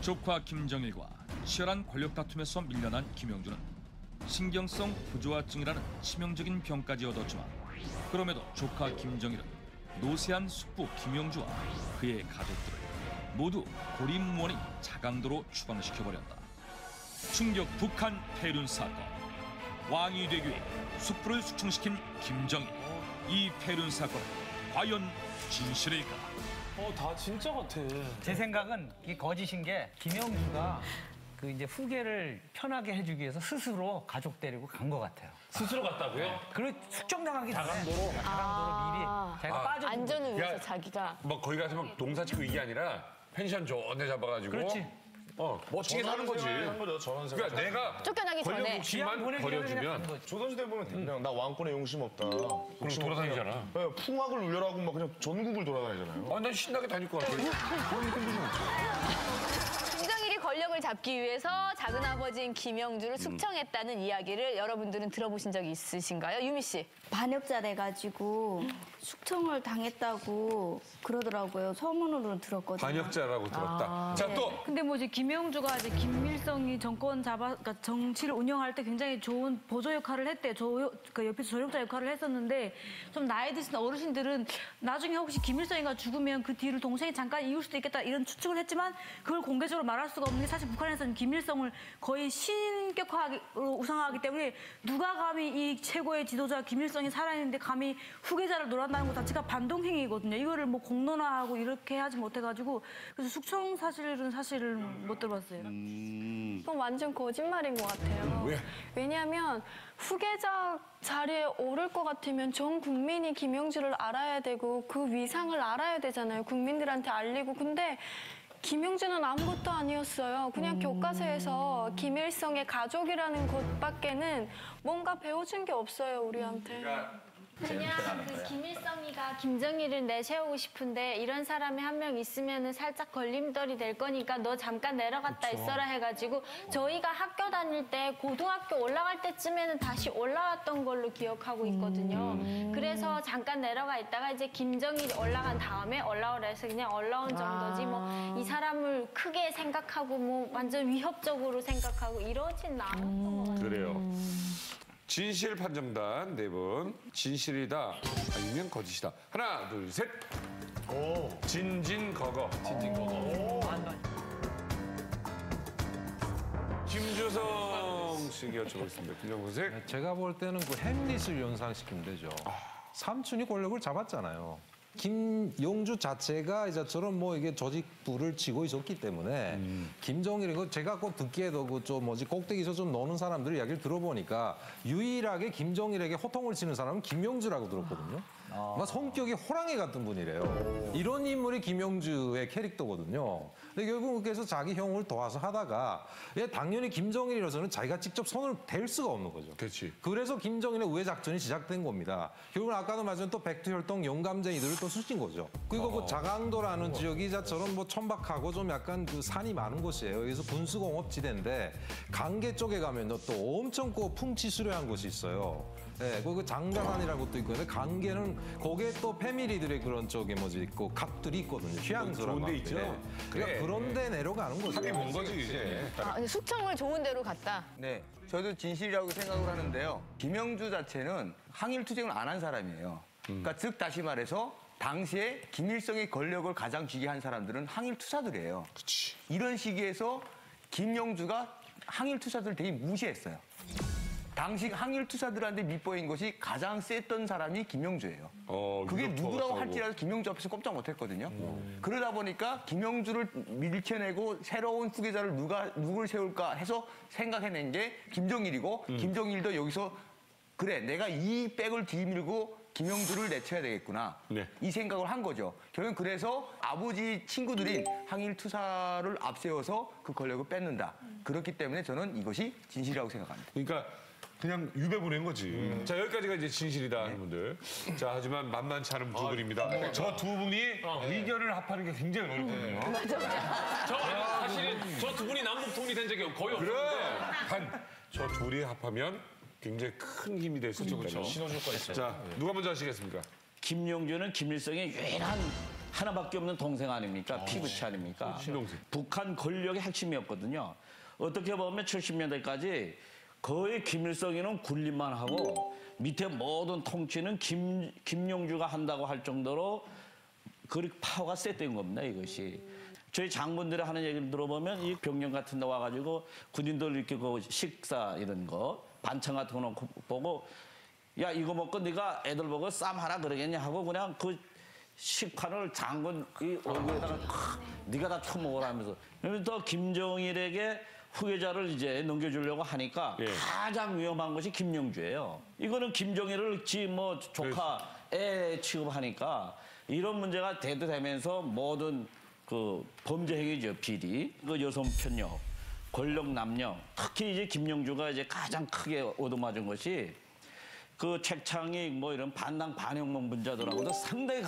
조카 김정일과 치열한 권력 다툼에서 밀려난 김영주는 신경성 부조화증이라는 치명적인 병까지 얻었지만 그럼에도 조카 김정일은 노쇠한 숙부 김영주와 그의 가족들을 모두 고립무원인 자강도로 추방시켜버렸다. 충격 북한 폐륜 사건. 왕이 되기 위해 숙부를 숙청시킨 김정일. 이 폐륜 사건은 과연 진실일까? 다 진짜 같아. 제 생각은 이게 거짓인 게 김영주가 그 이제 후계를 편하게 해주기 위해서 스스로 가족 데리고 간 것 같아요. 스스로 갔다고요? 그리고 숙정당하기 전에 자강도로? 미리 자기가 빠져. 안전을 위해서 자기가. 뭐 거기 가서 막 농사 짓고 이게 아니라 펜션 좋은 데 잡아가지고. 그렇지. 멋지게 사는 거지. 한 거죠, 전원생활. 그러니까 내가 쫓겨나기 전에. 권력 욕심만 버려주면. 조선시대 보면 그냥 나 왕권에 용심 없다. 그럼 돌아다니잖아. 네, 풍악을 울려라고 막 그냥 전국을 돌아다니잖아요. 난 신나게 다닐 것 같아. 김정일이 권력을 잡기 위해서 작은아버지인 김영주를 숙청했다는 이야기를 여러분들은 들어보신 적이 있으신가요? 유미 씨. 반역자 돼가지고 숙청을 당했다고 그러더라고요. 소문으로 들었거든요. 반역자라고 들었다. 자, 또. 근데 뭐 이제 김영주가 이제 김일성이 정권 그러니까 정치를 운영할 때 굉장히 좋은 보조 역할을 했대요. 그 옆에서 조력자 역할을 했었는데 좀 나이 드신 어르신들은 나중에 혹시 김일성이가 죽으면 그 뒤를 동생이 잠깐 이을 수도 있겠다 이런 추측을 했지만 그걸 공개적으로 말할 수가 없는 게 사실 북한에서는 김일성을 거의 신격화로 우상화하기 때문에 누가 감히 이 최고의 지도자 김일성이 살아있는데 감히 후계자를 놀란다는 것 자체가 반동행위거든요. 이거를 뭐 공론화하고 이렇게 하지 못해가지고 그래서 숙청 사실은 못 들어봤어요. 그건 완전 거짓말인 것 같아요. 왜? 왜냐하면 후계자 자리에 오를 것 같으면 전 국민이 김영주를 알아야 되고 그 위상을 알아야 되잖아요. 국민들한테 알리고. 근데 김영주는 아무것도 아니었어요. 그냥 교과서에서 김일성의 가족이라는 것밖에는 뭔가 배워준 게 없어요, 우리한테. 그냥 그 김일성이가 김정일을 내세우고 싶은데 이런 사람이 한 명 있으면은 살짝 걸림돌이 될 거니까 너 잠깐 내려갔다 있어라 해가지고 저희가 학교 다닐 때 고등학교 올라갈 때쯤에는 다시 올라왔던 걸로 기억하고 있거든요. 그래서 잠깐 내려가 있다가 이제 김정일이 올라간 다음에 올라오라 해서 그냥 올라온 정도지 뭐 이 사람을 크게 생각하고 뭐 완전 위협적으로 생각하고 이러진 않았던 것 같아요. 그래요. 진실 판정단 네 분. 진실이다 아니면 거짓이다. 하나, 둘, 셋. 진진거거. 김주성 씨에게 여쭤보겠습니다. 김정 선생. 제가 볼 때는 그 햄릿을 연상시키면 되죠. 삼촌이 권력을 잡았잖아요. 김용주 자체가 이제처럼 뭐 이게 조직부를 쥐고 있었기 때문에 김정일이 제가 꼭 듣기에도 꼭대기에서 좀 노는 사람들 이야기를 들어보니까 유일하게 김정일에게 호통을 치는 사람은 김용주라고 들었거든요. 그러니까 성격이 호랑이 같은 분이래요. 이런 인물이 김용주의 캐릭터거든요. 근데 결국 그래서 자기 형을 도와서 하다가 당연히 김정일이라서는 자기가 직접 손을 댈 수가 없는 거죠. 그렇지. 그래서 김정일의 우회 작전이 시작된 겁니다. 결국은 아까도 말씀드린 또 백두혈통 영감쟁이들을 또 수신 거죠. 그리고 그 자강도라는 지역이 이자처럼 뭐 천박하고 좀 약간 그 산이 많은 곳이에요. 여기서 군수공업지대인데 강계 쪽에 가면 또 엄청 풍치수려한 곳이 있어요. 네, 그 장가산이라는 것도 있고, 근데 강계는 거기에 또 패밀리들의 그런 있고 갑들이 있거든요. 휴양소라고. 좋은 데 있죠. 그러니까 그런 데 내려가는 거죠. 하긴 본 거지 이제. 근데 숙청을 좋은 데로 갔다. 네, 저도 진실이라고 생각을 하는데요. 김영주 자체는 항일 투쟁을 안 한 사람이에요. 그러니까 즉 다시 말해서 당시에 김일성의 권력을 가장 쥐게 한 사람들은 항일 투사들이에요. 그치. 이런 시기에서 김영주가 항일 투사들을 되게 무시했어요. 당시 항일 투사들한테 밑보인 것이 가장 셌던 사람이 김영주예요. 그게 누구라고 할지라도 김영주 앞에서 꼼짝 못했거든요. 그러다 보니까 김영주를 밀쳐내고 새로운 후계자를 누굴 세울까 해서 생각해낸 게 김정일이고 김정일도 여기서 그래 내가 이 백을 뒤밀고 김영주를 내쳐야 되겠구나. 네. 이 생각을 한 거죠. 결국은 그래서 아버지 친구들인 항일 투사를 앞세워서 그 권력을 뺏는다. 그렇기 때문에 저는 이것이 진실이라고 생각합니다. 그러니까 그냥 유배 보낸 거지. 자, 여기까지가 이제 진실이다 하는 분들. 자, 하지만 만만치 않은 두 분입니다. 저 두 분이 의견을 합하는 게 굉장히 어렵거든요. 사실은 저 두 분이 남북 통일된 적이 거의 그래. 없었는데. 저 둘이 합하면 굉장히 큰 힘이 될 수 있거든요. 신호줄거 있어요. 자, 누가 먼저 하시겠습니까? 김용주는 김일성의 유일한 하나밖에 없는 동생 아닙니까? 피부치 아닙니까? 친동생. 북한 권력의 핵심이었거든요. 어떻게 보면 70년대까지 거의 김일성이는 군림만 하고 밑에 모든 통치는 김용주가 한다고 할 정도로 그렇게 파워가 셌던 겁니다, 이것이. 저희 장군들이 하는 얘기를 들어보면 이 병영 같은 데 와가지고 군인들 이렇게 그 식사 이런 거 반찬 같은 거 놓고 보고 야 이거 먹고 네가 애들 보고 쌈 하나 그러겠냐 하고 그냥 그 식판을 장군 이 얼굴에다가 네가 다 처먹으라 하면서 그러면서 또 김정일에게 후계자를 이제 넘겨주려고 하니까 가장 위험한 것이 김영주예요. 이거는 김정일을 뭐 조카에 취급하니까 이런 문제가 대두되면서 모든 그 범죄 행위죠. 비리, 그 여성 편력, 권력 남용, 특히 이제 김영주가 이제 가장 크게 얻어맞은 것이 그 책창이 뭐 이런 반당 반영론 분자들하고도 상당히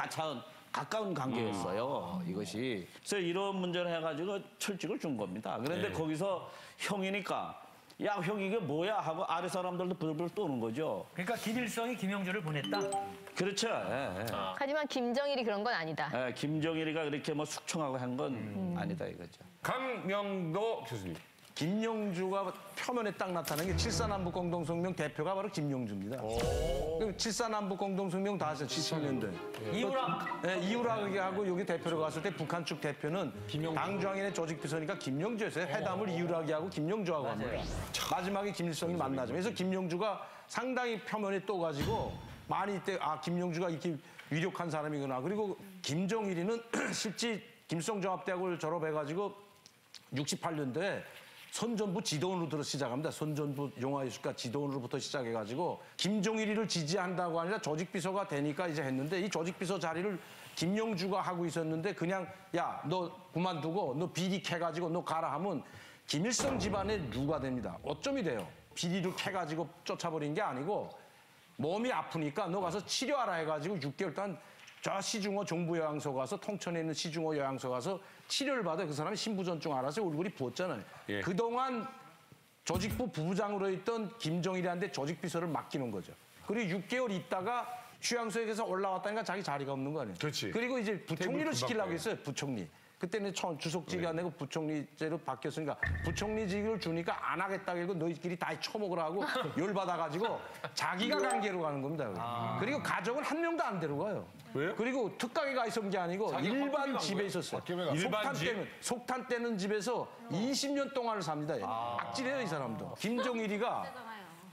가까운 관계였어요. 이것이. 그래서 이런 문제를 해가지고 철칙을 준 겁니다. 그런데 거기서 형이니까 야, 형 이게 뭐야 하고 아래 사람들도 불불 떠는 거죠. 그러니까 김일성이 김영주를 보냈다? 그렇죠. 하지만 김정일이 그런 건 아니다. 김정일이가 그렇게 뭐 숙청하고 한 건 아니다 이거죠. 강명도 교수님. 김영주가 표면에 딱 나타나는 게 7.4남북공동성명 대표가 바로 김영주입니다. 7.4남북공동성명 다 하죠, 70년대. 이우락? 네, 이우락하고 여기 대표로 갔을 때 북한 측 대표는 당중앙인의 조직비서니까 김영주였어요. 회담을 이우락이하고 김영주하고 합니다. 마지막에 김일성이 만나죠. 그래서 김영주가 상당히 표면에 떠가지고 많이 이때 김영주가 이렇게 위력한 사람이구나. 그리고 김정일이는 실제 김성종합대학을 졸업해가지고 68년도에 선전부 지도원으로 시작합니다. 선전부 용화예술가 지도원으로부터 시작해가지고 김정일이를 지지한다고 아니라 조직비서가 되니까 이제 했는데 이 조직비서 자리를 김영주가 하고 있었는데 그냥 야, 너 그만두고 너 비리 캐가지고 너 가라 하면 김일성 집안의 누가 됩니다. 어쩜이 돼요. 비리를 캐가지고 쫓아버린 게 아니고 몸이 아프니까 너 가서 치료하라 해가지고 6개월 동안 저 시중호 정부요양소 가서 통천에 있는 시중호 요양소 가서 치료를 받아 그 사람이 신부전증 알아서 얼굴이 부었잖아요. 그동안 조직부 부부장으로 있던 김정일이한테 조직비서를 맡기는 거죠. 그리고 6개월 있다가 휴양소에 가서 올라왔다니까 자기 자리가 없는 거 아니에요. 그렇지. 그리고 이제 부총리를 시키려고 했어요. 부총리. 그때는 주석직이 안 되고 부총리제로 바뀌었으니까 부총리직을 주니까 안 하겠다고 해서 너희끼리 다 처먹으라고 열받아가지고 자기가 관계로 가는 겁니다. 그리고 가족은 한 명도 안 데려가요. 왜요? 그리고 특각에 가 있었던 게 아니고 일반 집에 있었어요. 속탄 떼는 집에서 20년 동안을 삽니다. 악질해요, 이 사람도. 김정일이가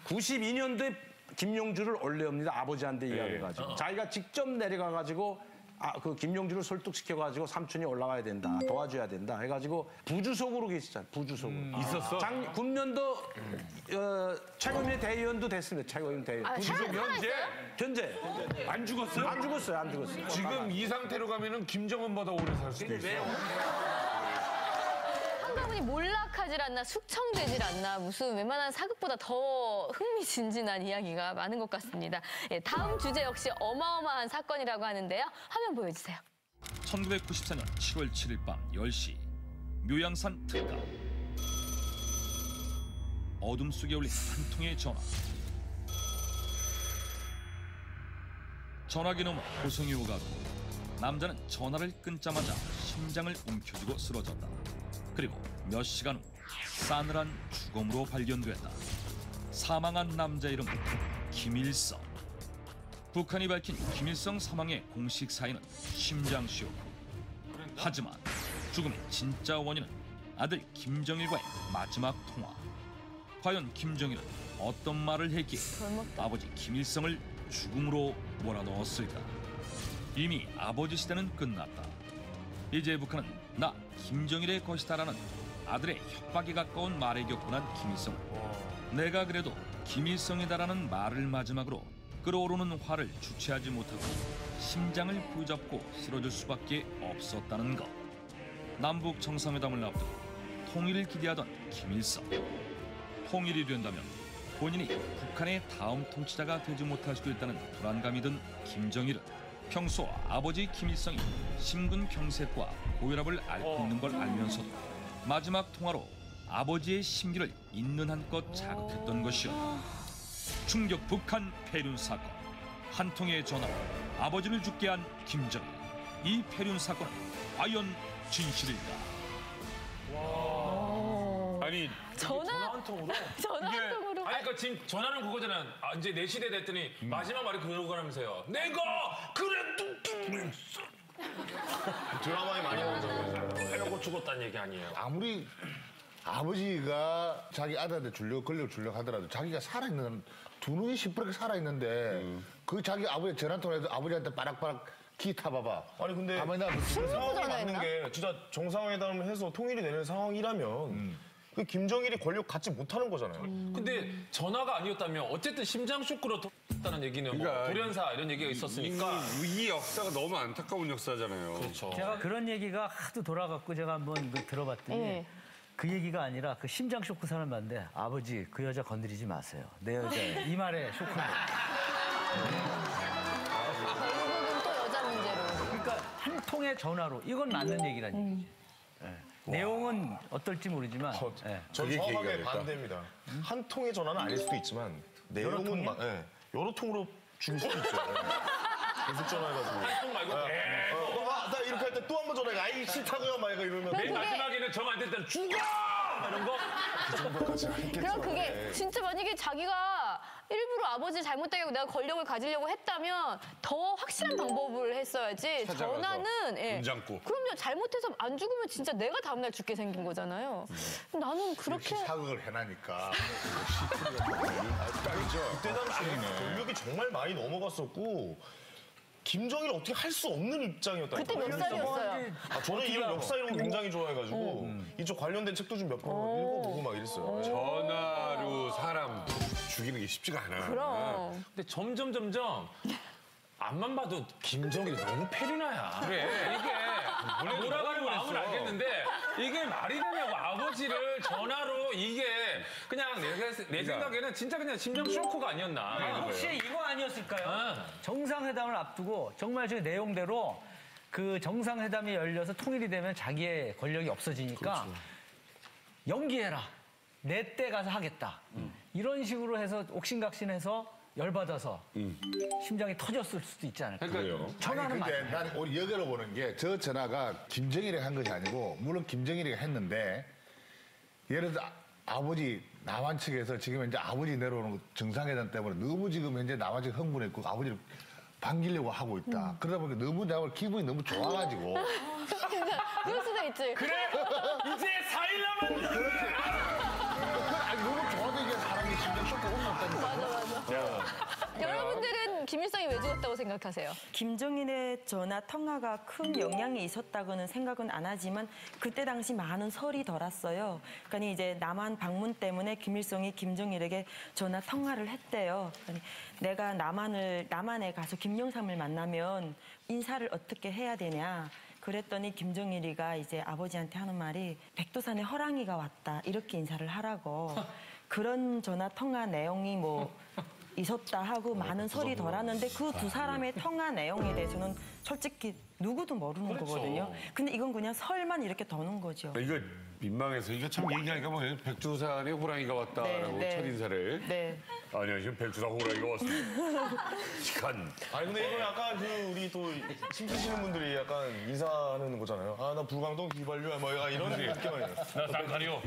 92년도에 김영주를 올려옵니다. 아버지한테 이야기해가지고. 자기가 직접 내려가가지고 그 김영주를 설득시켜가지고 삼촌이 올라가야 된다, 도와줘야 된다 해가지고 부주석으로 계시잖아요. 부주석으로. 있었어? 군년도 최고위원 대의원도 됐습니다. 최고위원 대의원. 부주석 현재. 안 죽었어요? 안 죽었어요. 지금 이 상태로 가면은 김정은보다 오래 살 수도 있어요. 한가분이 몰락하질 않나 숙청되질 않나 무슨 웬만한 사극보다 더 흥미진진한 이야기가 많은 것 같습니다. 다음 주제 역시 어마어마한 사건이라고 하는데요. 화면 보여주세요. 1994년 7월 7일 밤 10시 묘양산 특가. 어둠 속에 울린 한 통의 전화. 전화기 너머 고성이 오가고 남자는 전화를 끊자마자 심장을 움켜쥐고 쓰러졌다. 그리고 몇 시간 후 싸늘한 죽음으로 발견됐다. 사망한 남자 이름은 김일성. 북한이 밝힌 김일성 사망의 공식 사인은 심장시였고, 하지만 죽음의 진짜 원인은 아들 김정일과의 마지막 통화. 과연 김정일은 어떤 말을 했기에 아버지 김일성을 죽음으로 몰아넣었을까? 이미 아버지 시대는 끝났다. 이제 북한은 나 김정일의 것이다라는 아들의 협박에 가까운 말에 격분한 김일성. 내가 그래도 김일성이다라는 말을 마지막으로 끓어오르는 화를 주체하지 못하고 심장을 부여잡고 쓰러질 수밖에 없었다는 것. 남북 정상회담을 앞두고 통일을 기대하던 김일성. 통일이 된다면 본인이 북한의 다음 통치자가 되지 못할 수도 있다는 불안감이 든 김정일은 평소 아버지 김일성이 심근 경색과 고혈압을 앓고 있는 걸 알면서도 마지막 통화로 아버지의 심기를 있는 한껏 자극했던 것이었다. 충격 북한 폐륜 사건. 한 통의 전화로 아버지를 죽게 한 김정일. 이 폐륜 사건은 과연 진실일까? 아니 전화 한 통으로? 전화 한 통으로? 아니 그러니까 지금 전화는 그거잖아. 이제 내 시대 됐더니 마지막 말이 그러고라면서요. 내가 그래도 김일성. 드라마에 많이 나오잖아요. 해놓고 죽었다는 얘기 아니에요. 아무리 아버지가 자기 아들한테 권력 주려고 하더라도 자기가 살아있는 두 눈이 시퍼렇게 살아있는데 그 자기 아버지 전화 통화해서 아버지한테 빠락빠락 기 타봐봐. 아니 근데 가만히 놔둬. 상황이 맞는 게 진짜 정상회담을 해서 통일이 되는 상황이라면 그 김정일이 권력 갖지 못하는 거잖아요. 근데 전화가 아니었다면 어쨌든 심장 쇼크로 돌았다는 얘기는 그러니까 뭐 돌연사 이런 얘기가 있었으니까. 이 역사가 너무 안타까운 역사잖아요. 그렇죠. 제가 그런 얘기가 하도 돌아갔고 제가 한번 들어봤더니 그 얘기가 아니라 그 심장 쇼크 사는 말인데 아버지 그 여자 건드리지 마세요. 내 여자예요. 이 말에 쇼크인 거예요. 결국은 또 여자 문제로. 그러니까 한 통의 전화로 이건 맞는 얘기라는 얘기죠. 내용은 어떨지 모르지만 전 정확하게 반대입니다. 한 통의 전화는 아닐 수도 있지만 내용은 여러 통으로 죽일 수도 있죠. 계속 전화해가지고. 한 통 말고 나 이렇게 할 때 또 한 번 전화해. 아이 싫다고요 막 이러면. 맨 마지막에는 정 안 됐다는 죽어! 이런 거? 그 정도까지 했겠죠. 그럼 그게 진짜 만약에 자기가 일부러 아버지 잘못되게 하고 내가 권력을 가지려고 했다면 더 확실한 방법을 했어야지. 찾아가서 전화는 문장구. 그럼요. 잘못해서 안 죽으면 진짜 내가 다음날 죽게 생긴 거잖아요. 나는 그렇게 사극을 해나니까. 그때 당시에 권력이 정말 많이 넘어갔었고 김정일 어떻게 할 수 없는 입장이었다. 그때 몇 살이었어요? 저는 이런 역사 이런 거 굉장히 좋아해가지고 이쪽 관련된 책도 좀 몇 번 읽어보고 막 이랬어요. 전화로 사람 죽이는 게 쉽지가 않아. 그럼. 근데 점점 앞만 봐도 김정일이 너무 페리나야. 그래. 이게 돌아가는 마음은 알겠는데 이게 말이 되냐고 아버지를 전화로 이게 그냥 내 생각에는 진짜 그냥 심정 쇼크가 아니었나. 혹시 이거 아니었을까요? 정상회담을 앞두고 정말 그 내용대로 그 정상회담이 열려서 통일이 되면 자기의 권력이 없어지니까 연기해라. 내 때 가서 하겠다. 이런 식으로 해서 옥신각신해서 열받아서 심장이 터졌을 수도 있지 않을까. 전화는 근데 맞아요. 난 우리 여기로 보는 게 저 전화가 김정일이 한 것이 아니고 물론 김정일이 했는데 예를 들어 아버지 남한 측에서 지금 이제 아버지 내려오는 정상회담 때문에 너무 지금 현재 남한 측 흥분했고 아버지를 반기려고 하고 있다. 그러다 보니까 너무 내가 기분이 너무 좋아가지고. 그럴 수도 있지. 그래? 이제 4일 남았는데. 너무 좋아도 이게 사람이 심장 쇼크 오면 없다니까. 맞아. 여러분들은 김일성이 왜 죽었다고 생각하세요? 김정일의 전화 통화가 큰 영향이 있었다고는 생각은 안 하지만 그때 당시 많은 설이 돌았어요. 그러니까 이제 남한 방문 때문에 김일성이 김정일에게 전화 통화를 했대요. 그러니까 내가 남한에 가서 김영삼을 만나면 인사를 어떻게 해야 되냐. 그랬더니 김정일이가 이제 아버지한테 하는 말이 백두산에 호랑이가 왔다 이렇게 인사를 하라고. 그런 전화 통화 내용이 뭐 있었다 하고 많은 설이 돌았는데 그 두 사람의 통화 내용에 대해서는 솔직히 누구도 모르는 거거든요. 근데 이건 그냥 설만 이렇게 도는 거죠. 이거 민망해서 이거 참 얘기하니까 뭐 백두산에 호랑이가 왔다라고 네. 첫 인사를. 네. 아니야 지금 백두산 호랑이가 왔습니다. 시간. 아니 근데 이거 약간 그 우리 또 힘쓰시는 분들이 약간 인사하는 거잖아요. 아 나 불광동 휘발유야 뭐 약간 이런 느낌 아니에요? 나 쌍칼이요.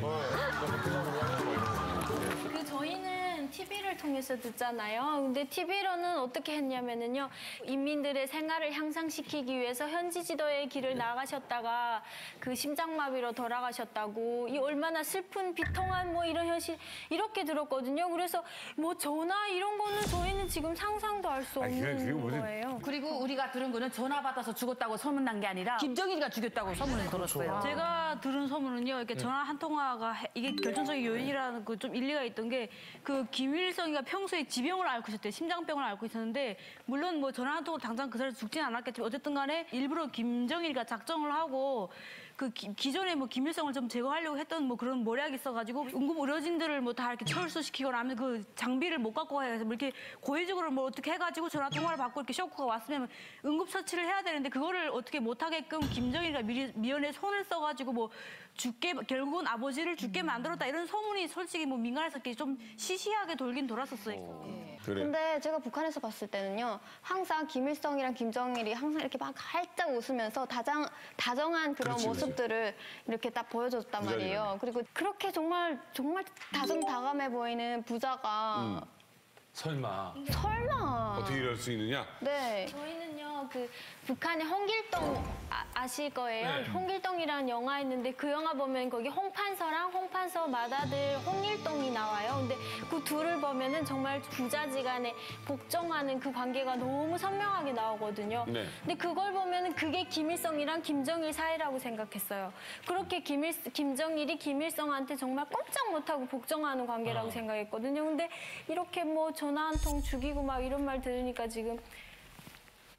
그 저희는 TV를 통해서 듣잖아요. 근데 TV로는 어떻게 했냐면은요. 인민들의 생활을 향상시키기 위해서 현지 지도의 길을 나가셨다가 그 심장마비로 돌아가셨다고 이 얼마나 슬픈 비통한 뭐 이런 현실 이렇게 들었거든요. 그래서 뭐 전화 이런 거는 저희는 지금 상상도 할 수 없는 거예요. 그리고 우리가 들은 거는 전화 받아서 죽었다고 소문난 게 아니라 김정일이가 죽였다고 소문을 들었어요. 제가 들은 소문은요, 이렇게 전화 한 통화가 이게 결정적인 요인이라는 그 좀 일리가 있던 게 그 김일성이가 평소에 지병을 앓고 있었대요. 심장병을 앓고 있었는데 물론 뭐 전화 한 통으로 당장 그 사람 죽진 않았겠지만 어쨌든 간에 일부러 김정일이가 작정을 하고 그 기존에 뭐 김일성을 좀 제거하려고 했던 뭐 그런 모략이 있어가지고 응급 의료진들을 뭐 다 이렇게 철수시키거나 하면 그 장비를 못 갖고 가야 해서 뭐 이렇게 고의적으로 뭐 어떻게 해가지고 전화 통화를 받고 이렇게 쇼크가 왔으면 응급 처치를 해야 되는데 그거를 어떻게 못 하게끔 김정일이가 미연에 손을 써가지고 뭐 죽게 결국은 아버지를 죽게 만들었다 이런 소문이 솔직히 뭐 민간에서 좀 시시하게 돌긴 돌았었어요. 그래. 근데 제가 북한에서 봤을 때는요. 항상 김일성이랑 김정일이 항상 이렇게 막 활짝 웃으면서 다정한 그런 그렇지, 모습들을 이렇게 딱 보여줬단 부자들은. 말이에요. 그리고 그렇게 정말 다정다감해 보이는 부자가 설마. 설마. 어떻게 이럴 수 있느냐? 네. 저희는요 그 북한의 홍길동 아실 거예요. 네. 홍길동이라는 영화 있는데 그 영화 보면 거기 홍판서랑 홍판서 맏아들 홍일동이 나와요. 근데 그 둘을 보면은 정말 부자지간에 복종하는 그 관계가 너무 선명하게 나오거든요. 네. 근데 그걸 보면은 그게 김일성이랑 김정일 사이라고 생각했어요. 그렇게 김정일이 김일성한테 정말 꼼짝 못하고 복종하는 관계라고 생각했거든요. 근데 이렇게 뭐 전화 한 통 죽이고 막 이런 말 들으니까 지금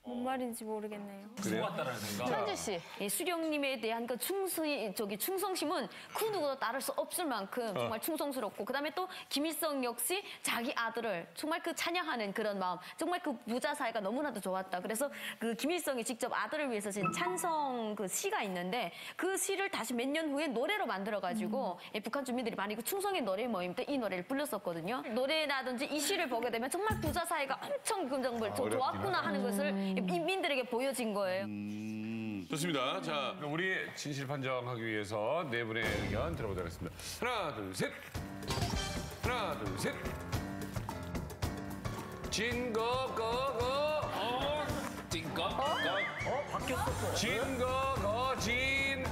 뭔 말인지 모르겠네요. 속았다라는 생각. 현주 씨, 이 수령님에 대한 그 충성심은 그 누구도 따를 수 없을 만큼 정말 충성스럽고, 그다음에 또 김일성 역시 자기 아들을 정말 그 찬양하는 그런 마음, 정말 그 부자 사이가 너무나도 좋았다. 그래서 그 김일성이 직접 아들을 위해서 쓴 찬성 그 시가 있는데 그 시를 다시 몇 년 후에 노래로 만들어가지고 북한 주민들이 많이 그 충성의 노래 모임 때 이 노래를 불렀었거든요. 노래라든지 이 시를 보게 되면 정말 부자 사이가 엄청 정말 좋았구나 하는 것을 인민들에게 보여진 거예요. 좋습니다. 자, 그럼 우리 진실 판정하기 위해서 네 분의 의견 들어보도록 하겠습니다. 하나, 둘, 셋. 하나, 둘, 셋. 진거, 거. 찐거, 바뀌었어. 진거, 거, 진.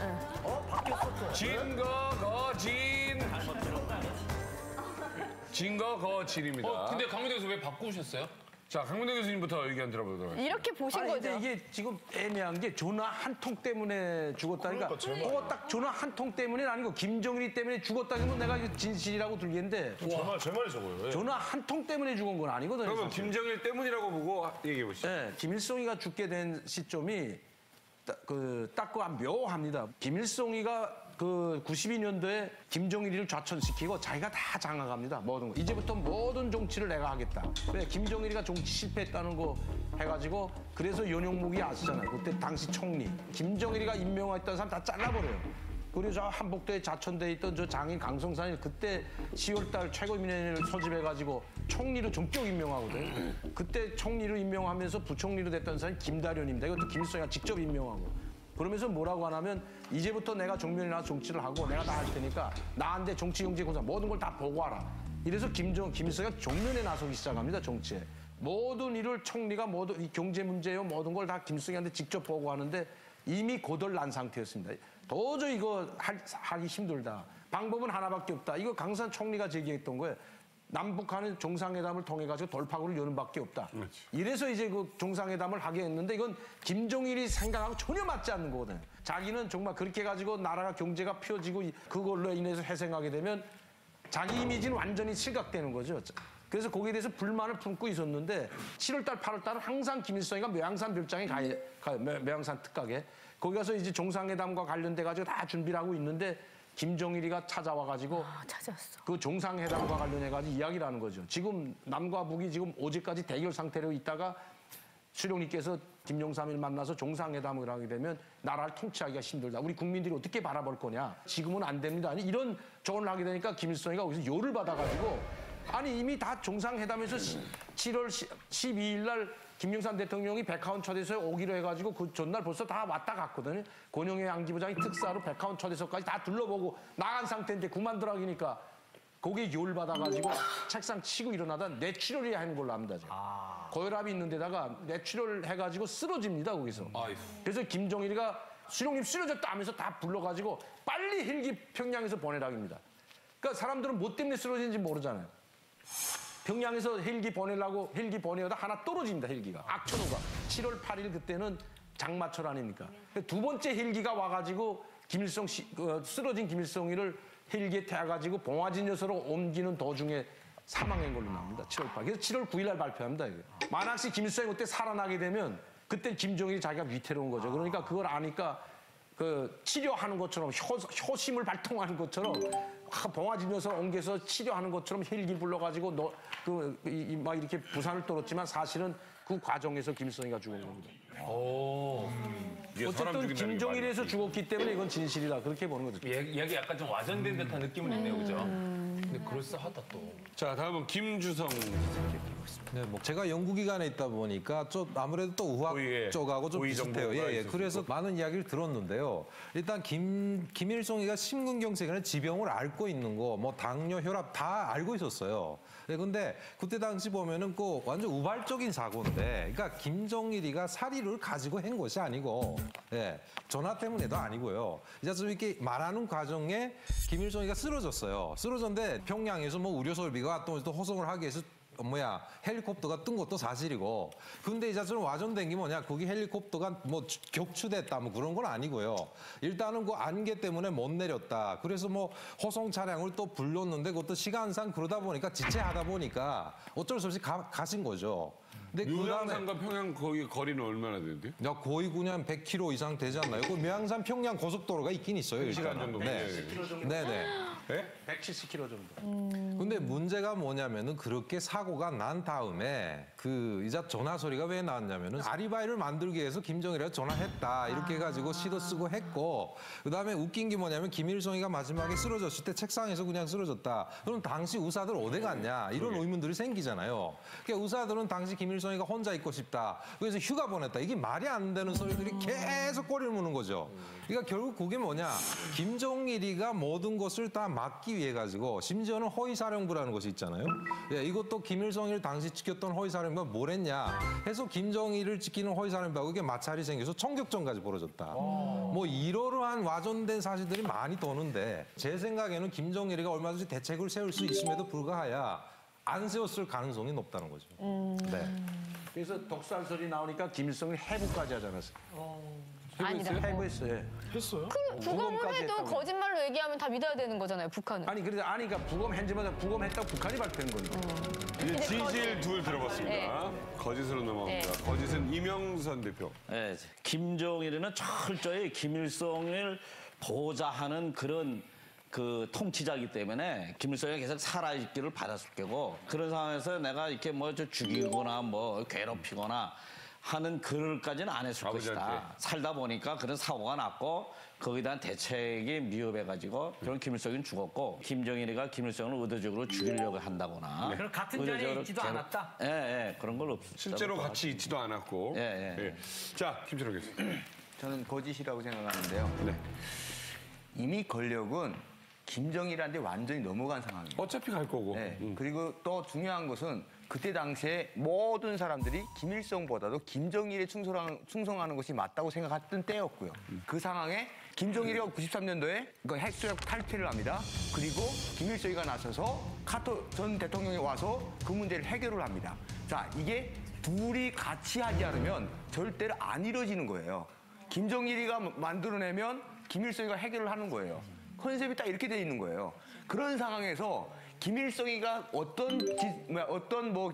바뀌었어. 진거, 거, 진. 진거, 거, 진입니다. 근데 강민대 교수 왜 바꾸셨어요? 자, 강문대 교수님부터 의견 들어보도록 하겠습니다. 이렇게 보신 아니, 거죠? 근데 이게 지금 애매한 게 전화 한 통 때문에 죽었다니까. 그거 딱 전화 한 통 때문이 아니고 김정일이 때문에 죽었다면 내가 이거 진실이라고 들겠는데. 제 말이 저거예요. 전화 한 통 때문에 죽은 건 아니거든요. 그러면 사실. 김정일 때문이라고 보고 얘기해 보시죠. 네, 김일성이가 죽게 된 시점이 딱 묘합니다. 김일성이가 그 92년도에 김정일이를 좌천시키고 자기가 다 장악합니다. 모든 거. 이제부터 모든 정치를 내가 하겠다. 왜 김정일이가 정치 실패했다는 거 해가지고 그래서 연용묵이 아시잖아요. 그때 당시 총리 김정일이가 임명했던 사람 다 잘라버려요. 그리고 저 한복도에 자천돼 있던 저 장인 강성산이 그때 10월달 최고인민회의를 소집해가지고 총리로 전격 임명하거든요. 그때 총리로 임명하면서 부총리로 됐던 사람이 김다련입니다. 이것도 김일성이가 직접 임명하고. 그러면서 뭐라고 하냐면 이제부터 내가 정면에 나와서 정치를 하고 내가 다 할 테니까 나한테 정치, 경제, 공사 모든 걸 다 보고하라. 이래서 김일성이가 정면에 나서기 시작합니다. 정치에. 모든 일을 총리가 모든 경제 문제요 모든 걸 다 김일성한테 직접 보고하는데 이미 고덜난 상태였습니다. 도저히 이거 하기 힘들다. 방법은 하나밖에 없다. 이거 강산 총리가 제기했던 거예요. 남북한은 정상회담을 통해 가지고 돌파구를 여는 밖에 없다. 그렇지. 이래서 이제 그 정상회담을 하게 했는데 이건 김정일이 생각하고 전혀 맞지 않는 거거든요. 자기는 정말 그렇게 가지고 나라가 경제가 펴지고 그걸로 인해서 회생하게 되면 자기 이미지는 완전히 실각되는 거죠. 그래서 거기에 대해서 불만을 품고 있었는데 7월달, 8월달은 항상 김일성이가 매양산 별장에 가요. 매양산 특각에. 거기 가서 이제 정상회담과 관련돼 가지고 다 준비를 하고 있는데 김정일이가 찾아와가지고 찾았어. 그 정상회담과 관련해가지고 이야기를 하는 거죠. 지금 남과 북이 지금 어제까지 대결 상태로 있다가 수령님께서 김영삼을 만나서 정상회담을 하게 되면 나라를 통치하기가 힘들다. 우리 국민들이 어떻게 바라볼 거냐. 지금은 안 됩니다. 아니 이런 조언을 하게 되니까 김일성이가 거기서 열을 받아가지고 아니 이미 다 정상회담에서 7월 12일 날 김영삼 대통령이 백화원 초대소에 오기로 해가지고 그 전날 벌써 다 왔다 갔거든요. 권영애 안기부장이 특사로 백화원 초대소까지 다 둘러보고 나간 상태인데 그만두라기니까 거기에 열받아가지고 책상 치고 일어나다 뇌출혈이 하는 걸로 압니다. 고혈압이 있는 데다가 뇌출혈 해가지고 쓰러집니다. 거기서. 그래서 김정일이가 수령님 쓰러졌다 하면서 다 불러가지고 빨리 헬기 평양에서 보내라입니다. 그러니까 사람들은 뭐 때문에 쓰러진지 모르잖아요. 평양에서 헬기 보내려고 헬기 보내다 하나 떨어집니다. 헬기가. 악천후가. 7월 8일 그때는 장마철 아닙니까? 두 번째 헬기가 와가지고 쓰러진 김일성이를 헬기에 태워가지고 봉화진 여서로 옮기는 도중에 사망한 걸로 나옵니다. 7월 8일. 그래서 7월 9일 날 발표합니다. 이게. 만약시 김일성이 그때 살아나게 되면 그때 김정일이 자기가 위태로운 거죠. 그러니까 그걸 아니까 그 치료하는 것처럼 효심을 발동하는 것처럼 봉화진 여서 옮겨서 치료하는 것처럼 헬기 불러가지고 막 이렇게 부산을 떨었지만 사실은 그 과정에서 김일성이가 죽은 겁니다. 어쨌든 김정일에서 죽었기 때문에 이건 진실이다. 그렇게 보는 거죠. 이야기 약간 좀 와전된 듯한 느낌은 있네요, 그죠? 근데 그럴싸하다 또. 자, 다음은 김주성 선생님. 있습니다. 네, 뭐 제가 연구기관에 있다 보니까 좀 아무래도 또 의학 쪽하고 좀 비슷해요. 예, 그래서 많은 이야기를 들었는데요. 일단 김일성이가 심근경색이라는 지병을 앓고 있는 거, 뭐 당뇨, 혈압 다 알고 있었어요. 예, 근데 그때 당시 보면은 그 완전 우발적인 사고인데, 그러니까 김정일이가 사리를 가지고 한 것이 아니고, 예, 전화 때문에도 아니고요. 이제 좀 이렇게 말하는 과정에 김일성이가 쓰러졌어요. 쓰러졌는데 평양에서 뭐 의료설비가 또 호송을 하기 위해서 헬리콥터가 뜬 것도 사실이고, 근데 이제 좀 와전된 게 뭐냐, 거기 헬리콥터가 뭐 격추됐다 뭐 그런 건 아니고요. 일단은 그 안개 때문에 못 내렸다. 그래서 뭐 호송 차량을 또 불렀는데 그것도 시간상 그러다 보니까 지체하다 보니까 어쩔 수 없이 가신 거죠. 근데 묘양산과 평양 거기 거리는 얼마나 되는데요? 거의 그냥 100km 이상 되지 않나요? 그 묘양산 평양 고속도로가 있긴 있어요. 1시간 정도. 네. 170km 정도. 네네. 네? 170km 정도. 근데 문제가 뭐냐면은 그렇게 사고가 난 다음에 이제 전화 소리가 왜 나왔냐면은 아리바이를 만들기 위해서 김정일이가 전화했다 이렇게 해가지고 시도 쓰고 했고, 그다음에 웃긴 게 뭐냐면 김일성이가 마지막에 쓰러졌을 때 책상에서 그냥 쓰러졌다. 그럼 당시 의사들 어디 갔냐 이런 의문들이 생기잖아요. 그러니까 의사들은 당시 김일성이가 혼자 있고 싶다. 그래서 휴가 보냈다. 이게 말이 안 되는 소리들이 계속 꼬리를 무는 거죠. 그러니까 결국 그게 뭐냐, 김정일이가 모든 것을 다 막기 위해 가지고, 심지어는 허위사령부라는 것이 있잖아요. 예, 이것도 김일성이를 당시 지켰던 허위사령부가 뭘 했냐 해서 김정일을 지키는 허위사령부하고 이게 마찰이 생겨서 총격전까지 벌어졌다. 뭐 이러한 와전된 사실들이 많이 도는데, 제 생각에는 김정일이가 얼마든지 대책을 세울 수 있음에도 불구하여 안 세웠을 가능성이 높다는 거죠. 네. 그래서 독살설이 나오니까 김일성이 해부까지 하지 않았어요. 아니다. 해부했어요. 했어요? 그 부검을 해도 했다고. 거짓말로 얘기하면 다 믿어야 되는 거잖아요, 북한은. 아니 그러니까 부검했지만 부검했다고 북한이 발표한 거니까. 이제 진실 둘 들어봤습니다. 거짓으로 넘어갑니다. 거짓은 이명선 대표. 네, 김정일이는 철저히 김일성을 보좌하는 그런 통치자이기 때문에 김일성이 계속 살아있기를 바랐을 거고, 그런 상황에서 내가 이렇게 뭐 죽이거나 뭐 괴롭히거나 하는 글까지는 안 했을 것이다. 살다 보니까 그런 사고가 났고 거기에 대한 대책이 미흡해가지고 그런 김일성은 죽었고, 김정일이가 김일성을 의도적으로 죽이려고 한다거나. 그럼 같은 자리에 있지도 않았다? 예, 그런 걸 없었다. 실제로 같이 있지도 않았고. 예. 자, 김철호 교수. 저는 거짓이라고 생각하는데요. 네. 이미 권력은 김정일한테 완전히 넘어간 상황입니다. 어차피 갈 거고. 네. 그리고 또 중요한 것은 그때 당시에 모든 사람들이 김일성보다도 김정일에 충성하는 것이 맞다고 생각했던 때였고요. 그 상황에 김정일이가 93년도에 핵조약 탈퇴를 합니다. 그리고 김일성이가 나서서 카터 전 대통령이 와서 그 문제를 해결을 합니다. 자, 이게 둘이 같이 하지 않으면 절대로 안 이루어지는 거예요. 김정일이가 만들어내면 김일성이가 해결을 하는 거예요. 컨셉이 딱 이렇게 돼 있는 거예요. 그런 상황에서 김일성이가 어떤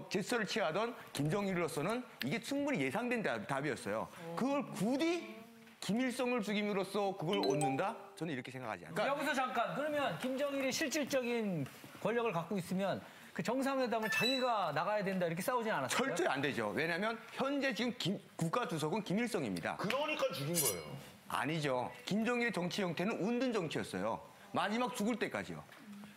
제스처를 취하던 김정일로서는 이게 충분히 예상된 답이었어요. 그걸 굳이 김일성을 죽임으로써 그걸 얻는다? 저는 이렇게 생각하지 않아요. 여기서 잠깐, 그러면 김정일이 실질적인 권력을 갖고 있으면 그 정상회담을 자기가 나가야 된다 이렇게 싸우진 않았어요? 철저히 안 되죠. 왜냐하면 현재 지금 국가 주석은 김일성입니다. 그러니까 죽인 거예요. 아니죠. 김정일의 정치 형태는 운든 정치였어요. 마지막 죽을 때까지요.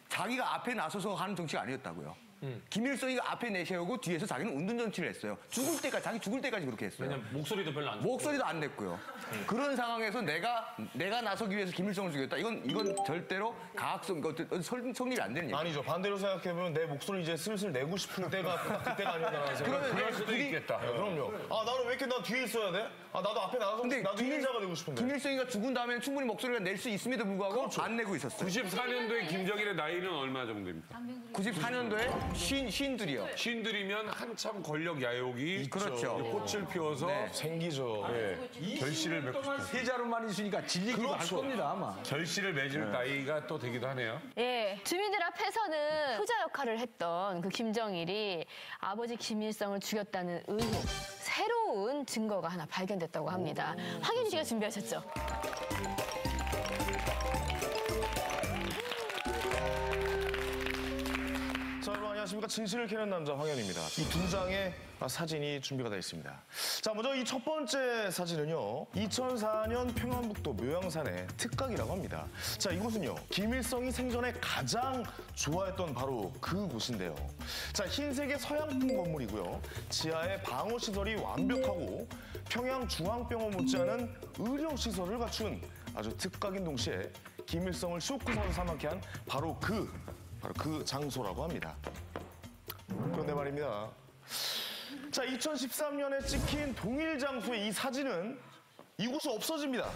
자기가 앞에 나서서 하는 정치가 아니었다고요. 김일성이가 앞에 내세우고 뒤에서 자기는 운든 정치를 했어요. 자기 죽을 때까지 그렇게 했어요. 왜냐면 목소리도 별로 안 목소리도 안 냈고요. 그런 상황에서 내가 나서기 위해서 김일성을 죽였다. 이건 절대로 가학성, 성립이 안 되는 얘기예요. 아니죠. 반대로 생각해보면 내 목소리 이제 슬슬 내고 싶을 때가 그때가 아니었나 생각. 그럴 수도 있겠다. 그럼요. 나는 왜 이렇게 나 뒤에 있어야 돼? 나도 앞에 나가서 나도 인자가 되고 싶은데. 김일성이가 죽은 다음에 충분히 목소리가 낼 수 있음에도 불구하고 그렇죠. 안 내고 있었어요. 94년도에 김정일의 나이는 얼마 정도 됩니까? 94년도에 쉰들이요. 쉰들이면 한참 권력 야욕이 그렇죠. 꽃을 피워서 생기죠. 결실을 맺고 싶어요. 세자로만 있으니까 질리기도 할 겁니다, 아마. 결실을 맺을 나이가 또 되기도 하네요. 예, 주민들 앞에서는 후자 역할을 했던 그 김정일이 아버지 김일성을 죽였다는 의혹, 새로운 증거가 하나 발견됐다고 합니다. 황윤 씨가 준비하셨죠? 자, 여러분 안녕하십니까. 안녕하십니까. 진실을 캐는 남자 황현입니다. 이 두 장의 사진이 준비가 되어 있습니다. 자, 먼저 이 첫 번째 사진은요. 2004년 평안북도 묘양산의 특각이라고 합니다. 자, 이곳은요. 김일성이 생전에 가장 좋아했던 바로 그 곳인데요. 자, 흰색의 서양풍 건물이고요. 지하에 방어시설이 완벽하고 평양중앙병원 못지않은 의료시설을 갖춘 아주 특각인 동시에 김일성을 쇼크사로 삼게 한 바로 그 장소라고 합니다. 그런데 말입니다. 자, 2013년에 찍힌 동일 장소의 이 사진은 이곳에 없어집니다.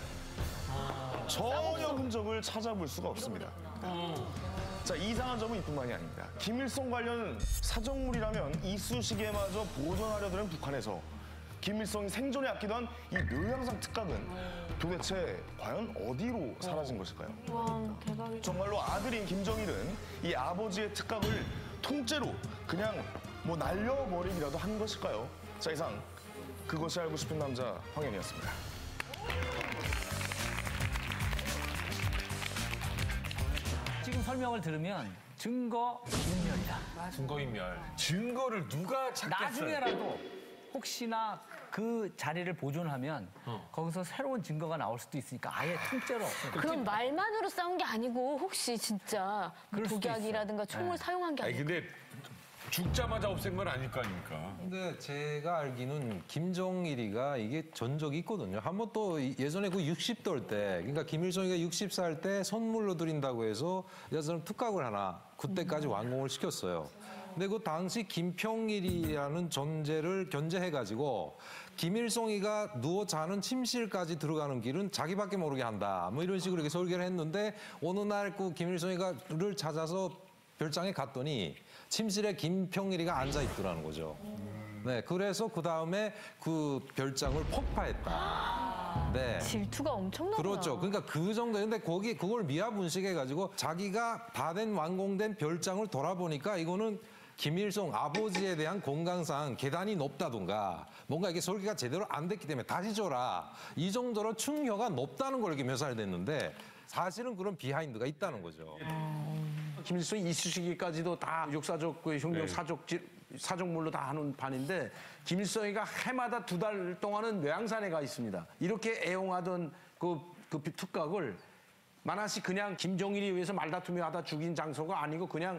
전혀 흔적을 찾아볼 수가 없습니다. 자, 이상한 점은 이뿐만이 아닙니다. 김일성 관련 사정물이라면 이쑤시개마저 보존하려 드는 북한에서 김일성이 생전에 아끼던 이 묘양산 특각은 도대체 과연 어디로 사라진 것일까요? 와, 대박이다. 정말로 아들인 김정일은 이 아버지의 특각을 통째로 그냥 뭐 날려버리기라도 한 것일까요? 자, 이상 그것이 알고 싶은 남자 황현이었습니다. 지금 설명을 들으면 증거 인멸이다. 증거인멸. 증거를 누가 찾겠어요? 나중에라도 혹시나 그 자리를 보존하면 거기서 새로운 증거가 나올 수도 있으니까 아예 통째로. 그럼 말만으로 싸운 게 아니고 혹시 진짜 독약이라든가 총을 사용한 게 아니고. 근데 죽자마자 없앤 건 아닐 거 아닙니까? 근데 제가 알기는 김정일이가 이게 전적이 있거든요. 한번 또 예전에 그 60돌 때, 그러니까 김일성이가 60살 때 선물로 드린다고 해서 여자처럼 특각을 하나 그때까지 완공을 시켰어요. 근데 그 당시 김평일이라는 존재를 견제해가지고 김일성이가 누워 자는 침실까지 들어가는 길은 자기밖에 모르게 한다. 뭐 이런 식으로 이렇게 설계를 했는데 어느 날 그 김일성이가를 찾아서 별장에 갔더니 침실에 김평일이가 앉아 있더라는 거죠. 네, 그래서 그 다음에 그 별장을 폭파했다. 네. 질투가 엄청나구나. 그렇죠. 그러니까 그 정도. 근데 그걸 미화분식해가지고 자기가 다 된 완공된 별장을 돌아보니까 이거는 김일성 아버지에 대한 건강상 계단이 높다든가 뭔가 이게 설계가 제대로 안 됐기 때문에 다시 줘라. 이 정도로 충효가 높다는 걸 이렇게 묘사를 됐는데 사실은 그런 비하인드가 있다는 거죠. 김일성이 이쑤시개까지도 다 역사적 그 혁명 사적물로 다 하는 판인데 김일성이가 해마다 2달 동안은 묘양산에 가 있습니다. 이렇게 애용하던 그 특각을 만화시 그냥 김정일에 의해서 말다툼이 하다 죽인 장소가 아니고 그냥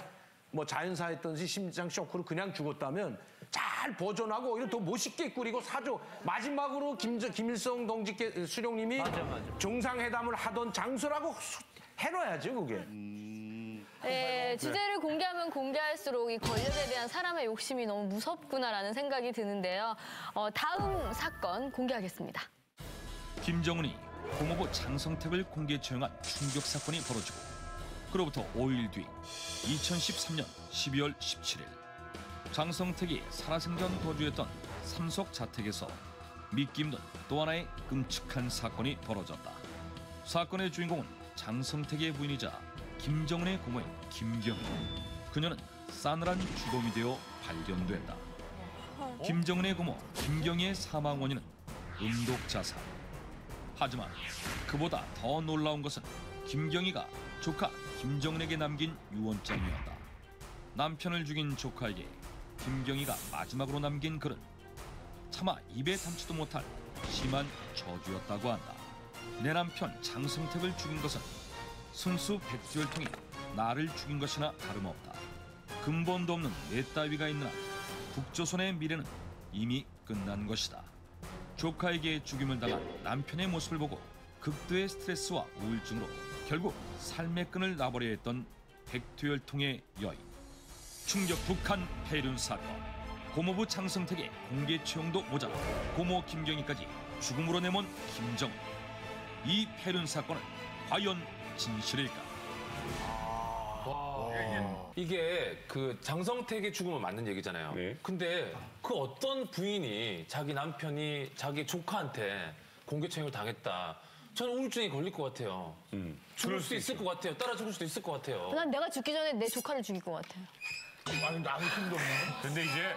뭐 자연사했던지 심장 쇼크로 그냥 죽었다면 잘 보존하고 오히려 더 멋있게 꾸리고 마지막으로 김일성 동지께 수령님이 정상회담을 하던 장소라고 해놔야죠, 그게. 네, 주제를 공개하면 공개할수록 이 권력에 대한 사람의 욕심이 너무 무섭구나라는 생각이 드는데요. 다음 사건 공개하겠습니다. 김정은이 고모부 장성택을 공개 처형한 충격 사건이 벌어지고 그로부터 5일 뒤 2013년 12월 17일 장성택이 살아생전 거주했던 삼석 자택에서 믿기 힘든 또 하나의 끔찍한 사건이 벌어졌다. 사건의 주인공은 장성택의 부인이자 김정은의 고모인 김경희. 그녀는 싸늘한 주범이 되어 발견됐다. 김정은의 고모 김경희의 사망 원인은 음독 자살. 하지만 그보다 더 놀라운 것은 김경희가 조카 김정은에게 남긴 유언장이었다. 남편을 죽인 조카에게 김경희가 마지막으로 남긴 글은 차마 입에 담지도 못할 심한 저주였다고 한다. 내 남편 장성택을 죽인 것은 순수 백두혈통이 나를 죽인 것이나 다름없다. 근본도 없는 내 따위가 있는 한 북조선의 미래는 이미 끝난 것이다. 조카에게 죽임을 당한 남편의 모습을 보고 극도의 스트레스와 우울증으로 결국 삶의 끈을 놔버려 했던 백두혈통의 여인. 충격 북한 폐륜 사건. 고모부 장성택의 공개 처형도 모자라 고모 김경희까지 죽음으로 내몬 김정은. 이 폐륜 사건은 과연 진실일까? 이게 그 장성택의 죽음은 맞는 얘기잖아요. 근데 그 어떤 부인이 자기 남편이 자기 조카한테 공개처형을 당했다. 저는 우울증에 걸릴 것 같아요. 죽을 수도 있을 것 같아요. 따라 죽을 수도 있을 것 같아요. 난 내가 죽기 전에 내 조카를 죽일 것 같아요. 아니, 아무 힘도 없네. 근데 이제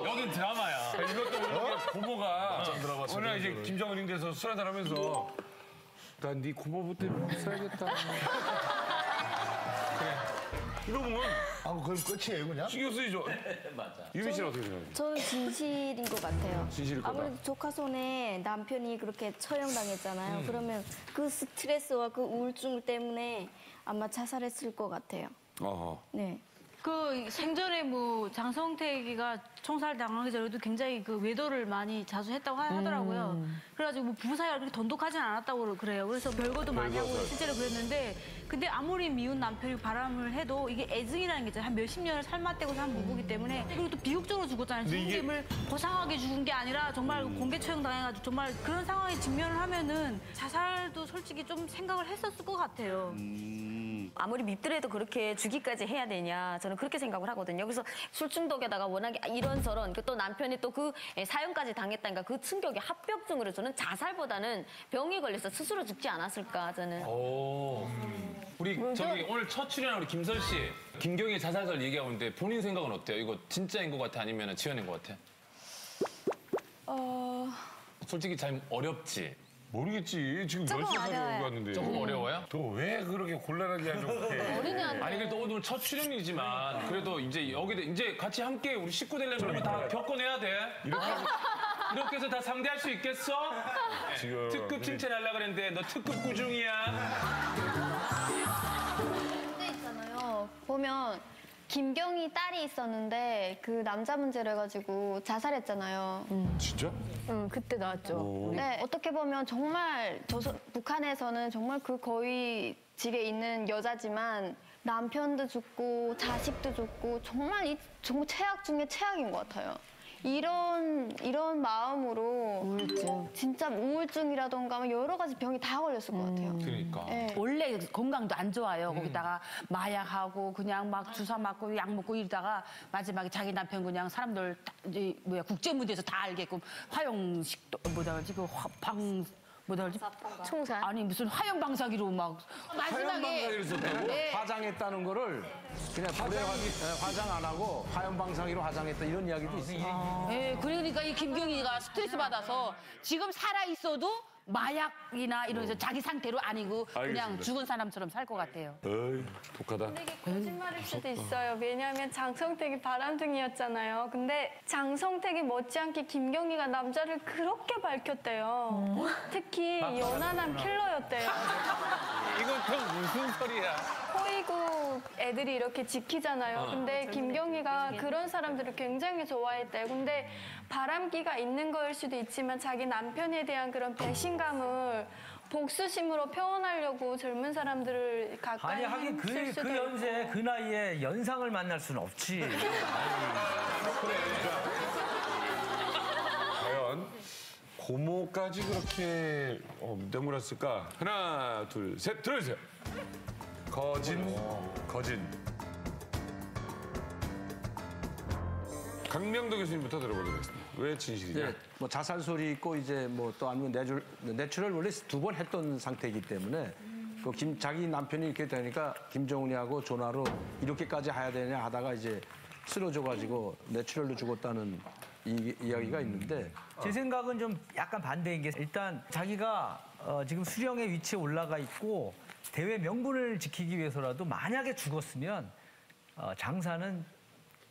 여긴 드라마야. 이것도 모르는 게 고모가 어느 날 이제 김정은 인데서 술 한잔 하면서 난 네 고모부 때문에 써야겠다. 그래. 이러면 그럼 끝이에요 그냥? 신경 쓰이죠. 맞아. 유미 씨는 어떻게 생각해요? 저는 진실인 것 같아요. 진실일 거다. 아무래도 조카 손에 남편이 그렇게 처형당했잖아요. 음. 그러면 그 스트레스와 그 우울증 때문에 아마 자살했을 것 같아요. 어허. 네. 그 생전에 뭐 장성택이가 총살 당하기 전에도 굉장히 그 외도를 많이 자주 했다고 하더라고요. 그래가지고 뭐 부부 사이가 그렇게 돈독하진 않았다고 그래요. 그래서 별거도 많이 하고 실제로 그랬는데 근데 아무리 미운 남편이 바람을 해도 이게 애증이라는 게 있잖아요. 한 몇십 년을 삶아떼고 산 부부기 때문에 그리고 또 비극적으로 죽었잖아요. 죽음을 고상하게 죽은 게 아니라 정말 공개 처형 당해가지고 정말 그런 상황에 직면을 하면은 자살도 솔직히 좀 생각을 했었을 것 같아요. 아무리 밉더라도 그렇게 죽이까지 해야 되냐 저는 그렇게 생각을 하거든요. 그래서 술 중독에다가 워낙에 이런저런 또 남편이 또 그 사형까지 당했다니까 그 충격이 합병증으로 저는 자살보다는 병이 걸려서 스스로 죽지 않았을까 저는. 오. 우리 저기 오늘 첫 출연한 우리 김설 씨, 김경희 자살설 얘기하고 있는데 본인 생각은 어때요? 이거 진짜인 것 같아 아니면 지어낸 것 같아? 솔직히 잘 어렵지. 모르겠지. 지금 조금 10살 어려워요. 왔는데. 조금 어려워요? 너 왜 그렇게 곤란하게 하죠? 어린애한테. 아니 그래도 오늘 첫 출연이지만 그래도 이제 여기 이제 같이 함께 우리 식구 되려면 다 겪어내야 돼. 이렇게 해서 다 상대할 수 있겠어? 지금 특급 칭찬하려고 그랬는데 너 특급 꾸중이야. 근데 있잖아요. 보면 김경희 딸이 있었는데 그 남자 문제로 해가지고 자살했잖아요. 진짜? 응, 그때 나왔죠. 오. 네, 어떻게 보면 정말 북한에서는 정말 그 거위직에 있는 여자지만 남편도 죽고 자식도 죽고 정말 정말 최악 중에 최악인 것 같아요. 이런 마음으로 우울증, 진짜 우울증이라던가 여러 가지 병이 다 걸렸을 것 같아요. 그러니까. 네. 원래 건강도 안 좋아요. 거기다가 마약하고 그냥 막 주사 맞고 약 먹고 이러다가 마지막에 자기 남편 그냥 사람들 국제 무대에서 다 알게끔 화용식도 뭐다 그러지 뭐다 그러지? 총살? 아니 무슨 화형 방사기로 막 마지막에 네. 화장했다는 거를 그냥 불에 화장 안 하고 화염 방사기로 화장했다 이런 이야기도 있어요. 네, 그러니까 이 김경희가 스트레스 받아서 지금 살아 있어도 마약이나 이런 자기 상태로 아니고 그냥 알겠습니다. 죽은 사람처럼 살 것 같아요. 어이, 독하다. 근데 이게 거짓말일 수도 있어요. 왜냐하면 장성택이 바람둥이였잖아요. 근데 장성택이 못지않게 김경희가 남자를 그렇게 밝혔대요. 특히 연하남 킬러였대요. 이건 또 무슨 소리야? 호의구 애들이 이렇게 지키잖아요. 근데 김경희가 그런 사람들을 굉장히 좋아했대요. 근데 바람기가 있는 거일 수도 있지만 자기 남편에 대한 그런 배신감을 복수심으로 표현하려고 젊은 사람들을 가까이 아니 하긴 했을 수도 그 연세 있고. 그 나이에 연상을 만날 수는 없지. 과연 고모까지 그렇게 내몰았을까? 하나, 둘, 셋, 들어주세요. 거진. 강명도 교수님부터 들어보도록 하겠습니다. 왜 진실이냐? 네, 뭐 자살 소리 있고 이제 뭐 또 아니면 내추럴 원래 2번 했던 상태이기 때문에 자기 남편이 이렇게 되니까 김정은이하고 전화로 이렇게까지 해야 되냐 하다가 이제 쓰러져가지고 내추럴로 죽었다는 이야기가 있는데 제 생각은 좀 약간 반대인 게 일단 자기가 지금 수령의 위치에 올라가 있고 대회 명분을 지키기 위해서라도 만약에 죽었으면 장사는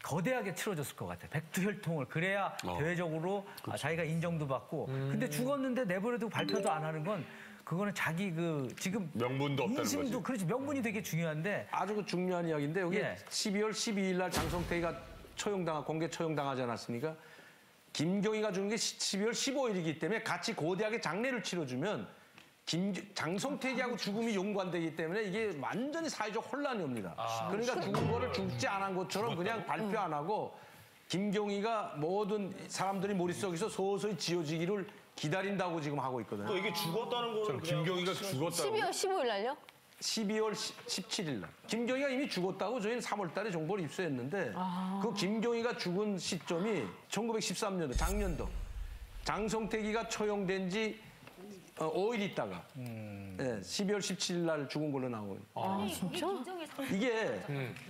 거대하게 치러졌을 것 같아요. 백두혈통을 그래야 대외적으로 자기가 인정도 받고 근데 죽었는데 내버려두고 발표도 안 하는 건 그거는 자기 지금 명분도 없다는 인심도 거지. 그렇지 명분이 되게 중요한데 아주 중요한 이야기인데 여기 12월 12일 날 장성택이가 공개 처형당하지 않았습니까? 김경희가 죽은 게 12월 15일이기 때문에 같이 거대하게 장례를 치러주면 장성택이하고 죽음이 연관되기 때문에 이게 완전히 사회적 혼란이 옵니다. 그러니까 죽은 거를 죽지 않은 것처럼 그냥 발표 안 하고 김경희가 모든 사람들이 머릿속에서 서서히 지어지기를 기다린다고 지금 하고 있거든요. 또 이게 죽었다는 거는 김경희가 죽었다고? 12월 15일 날요? 12월 17일 날. 김경희가 이미 죽었다고 저희는 3월 달에 정보를 입수했는데 그 김경희가 죽은 시점이 1913년도 작년도 장성택이가 처형된 지 5일 있다가 12월 17일 날 죽은 걸로 나오고 아니, 진짜? 이게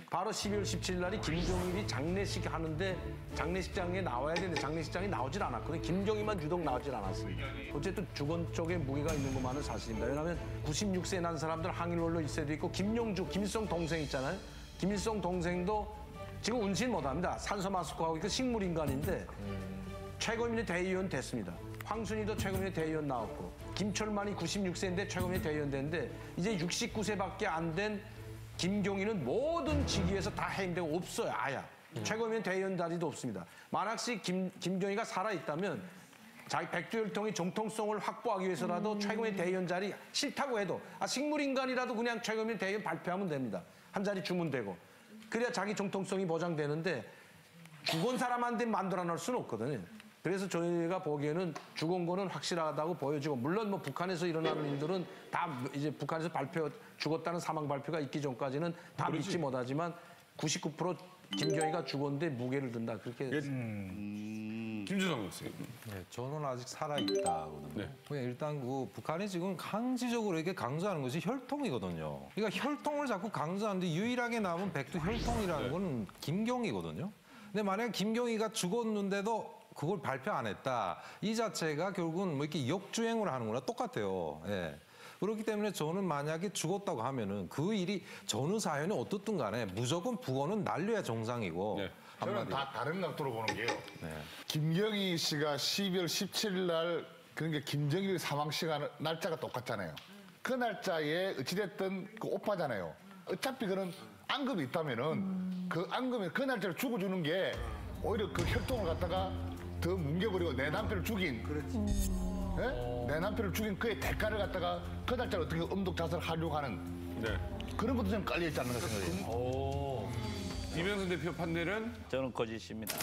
바로 12월 17일 날이 김정일이 장례식 하는데 장례식장에 나와야 되는데 장례식장에 나오질 않았거든요. 김정일만 유독 나오질 않았어요. 어쨌든 주건 쪽에 무게가 있는 것만은 사실입니다. 왜냐하면 96세 난 사람들 항일원로 일세도 있고 김용주, 김일성 동생 있잖아요. 김일성 동생도 지금 운신 못합니다. 산소 마스크하고 그 식물인간인데 최고민의 대의원 됐습니다. 황순이도 최고민의 대의원 나왔고 김철만이 96세인데 최고민의 대의원 됐는데 이제 69세밖에 안 된 김경희는 모든 직위에서 다 해임되고 없어요. 아야. 최고민 대의원 자리도 없습니다. 만약시 김경희가 살아있다면 자기 백두혈통의 정통성을 확보하기 위해서라도 최고민 대의원 자리 싫다고 해도 식물인간이라도 그냥 최고민 대의원 발표하면 됩니다. 한 자리 주면 되고. 그래야 자기 정통성이 보장되는데 죽은 사람한테 만들어낼 수는 없거든요. 그래서 저희가 보기에는 죽은 거는 확실하다고 보여지고 물론 뭐 북한에서 일어나는 일들은 다 이제 북한에서 죽었다는 사망 발표가 있기 전까지는 다 그렇지. 믿지 못하지만 99% 김경희가 죽었는데 무게를 든다 그렇게. 김주성 교수님. 네, 저는 아직 살아있다거든요. 네. 그냥 일단 그 북한이 지금 강지적으로 이렇게 강조하는 것이 혈통이거든요. 그러니까 혈통을 자꾸 강조하는데 유일하게 남은 백두혈통이라는 건 김경희거든요. 근데 만약에 김경희가 죽었는데도 그걸 발표 안 했다. 이 자체가 결국은 뭐 이렇게 역주행을 하는 거랑 똑같아요. 예. 그렇기 때문에 저는 만약에 죽었다고 하면은 그 일이 전후 사연이 어떻든 간에 무조건 북어는 날려야 정상이고. 네. 저는 다 다른 각도로 보는 게요. 김경희 씨가 12월 17일 날 그러니까 김정일 사망 시간 날짜가 똑같잖아요. 그 날짜에 어찌됐든 그 오빠잖아요. 어차피 그런 앙금이 있다면은 그 앙금이 그 날짜를 죽어주는 게 오히려 그 혈통을 갖다가 더 뭉개버리고 내 남편을 죽인. 예? 내 남편을 죽인 그의 대가를 갖다가 그 날짜를 어떻게 음독 자살을 하려고 하는 그런 것도 좀 깔려있지 않는가 생각해요. 이명선 대표 판단은? 저는 거짓입니다.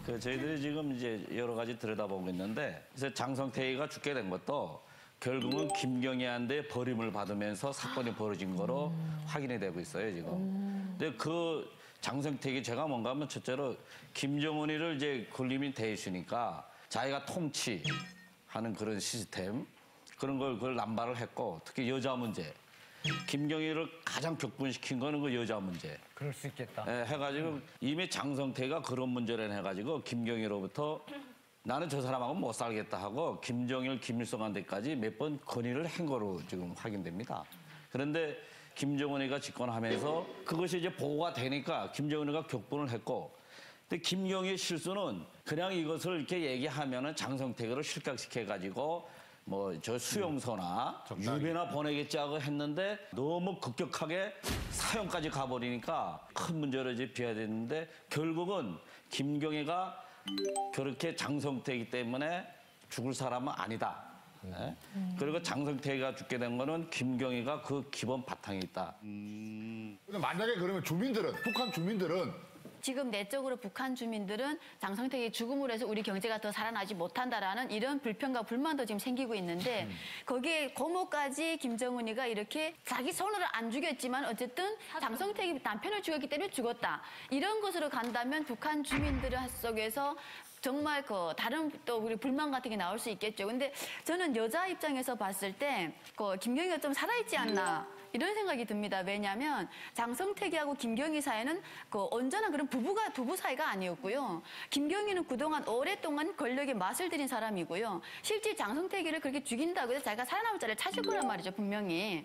저희들이 지금 이제 여러 가지 들여다보고 있는데 그래서 장성태이가 죽게 된 것도 결국은 김경희한테 버림을 받으면서 사건이 벌어진 거로 확인이 되고 있어요 지금. 근데 그 장성태이 제가 뭔가 하면 첫째로 김정은이를 이제 군림이 돼 있으니까 자기가 통치하는 그런 시스템 그런 걸 그걸 남발을 했고 특히 여자 문제. 김경희를 가장 격분시킨 거는 그 여자 문제. 그럴 수 있겠다. 예, 해가지고 이미 장성태가 그런 문제를 해가지고 김경희로부터 나는 저 사람하고 못 살겠다 하고 김정일, 김일성한테까지 몇 번 건의를 한 거로 지금 확인됩니다. 그런데 김정은이가 집권하면서 그것이 이제 보고가 되니까 김정은이가 격분을 했고 근데 김경희의 실수는 그냥 이것을 이렇게 얘기하면은 장성태를 실각시켜가지고 뭐 저 수용소나 유배나 보내겠지 하고 했는데 너무 급격하게 사형까지 가버리니까 큰 문제로 이제 비화됐는데 결국은 김경희가 그렇게 장성태이기 때문에 죽을 사람은 아니다. 네? 그리고 장성태가 죽게 된 거는 김경희가 그 기본 바탕이 있다. 근데 만약에 그러면 주민들은 북한 주민들은 지금 내적으로 북한 주민들은 장성택의 죽음으로 해서 우리 경제가 더 살아나지 못한다라는 이런 불평과 불만도 지금 생기고 있는데 거기에 고모까지 김정은이가 이렇게 자기 손으로 안 죽였지만 어쨌든 장성택이 남편을 죽였기 때문에 죽었다. 이런 것으로 간다면 북한 주민들 속에서 정말 그 다른 또 우리 불만 같은 게 나올 수 있겠죠. 근데 저는 여자 입장에서 봤을 때 그 김경희가 좀 살아있지 않나. 이런 생각이 듭니다. 왜냐하면 장성택이하고 김경희 사이는 그 온전한 그런 부부 사이가 아니었고요. 김경희는 그동안 오랫동안 권력에 맛을 들인 사람이고요. 실제 장성택이를 그렇게 죽인다고 해서 자기가 살아남을 자리를 찾을 거란 말이죠, 분명히.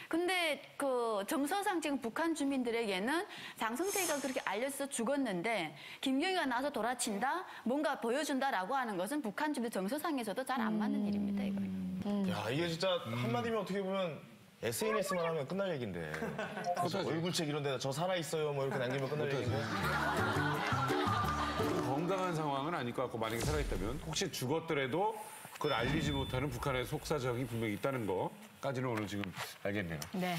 근데 그 정서상 지금 북한 주민들에게는 장성택이가 그렇게 알려서 죽었는데 김경희가 나와서 돌아친다, 뭔가 보여준다라고 하는 것은 북한 주민들 정서상에서도 잘 안 맞는 일입니다, 이거. 야, 이게 진짜 한마디면 어떻게 보면 SNS만 하면 끝날 얘기인데. 얼굴책 이런 데다 저 살아있어요 뭐 이렇게 남기면 끝날 얘기인데. 건강한 상황은 아닐 것 같고 만약에 살아있다면 혹시 죽었더라도 그걸 알리지 못하는 북한의 속사정이 분명히 있다는 거까지는 오늘 지금 알겠네요. 네.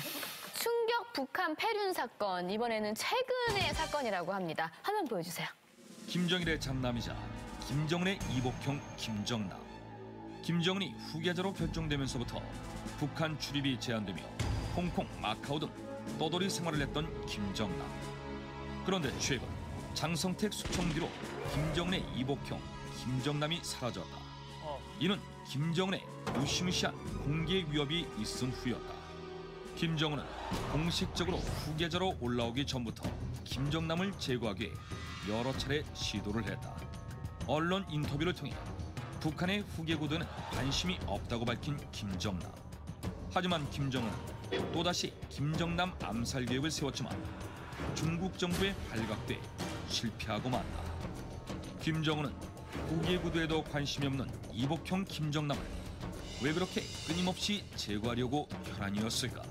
충격 북한 폐륜 사건. 이번에는 최근의 사건이라고 합니다. 화면 보여주세요. 김정일의 장남이자 김정은의 이복형 김정남. 김정은이 후계자로 결정되면서부터 북한 출입이 제한되며 홍콩, 마카오 등 떠돌이 생활을 했던 김정남. 그런데 최근 장성택 숙청 뒤로 김정은의 이복형 김정남이 사라졌다. 이는 김정은의 무시무시한 공개 위협이 있은 후였다. 김정은은 공식적으로 후계자로 올라오기 전부터 김정남을 제거하기 위해 여러 차례 시도를 했다. 언론 인터뷰를 통해 북한의 후계 구도에는 관심이 없다고 밝힌 김정남. 하지만 김정은은 또다시 김정남 암살 계획을 세웠지만 중국 정부에 발각돼 실패하고 만다. 김정은은 후계 부대에도 관심이 없는 이복형 김정남을 왜 그렇게 끊임없이 제거하려고 혈안이었을까?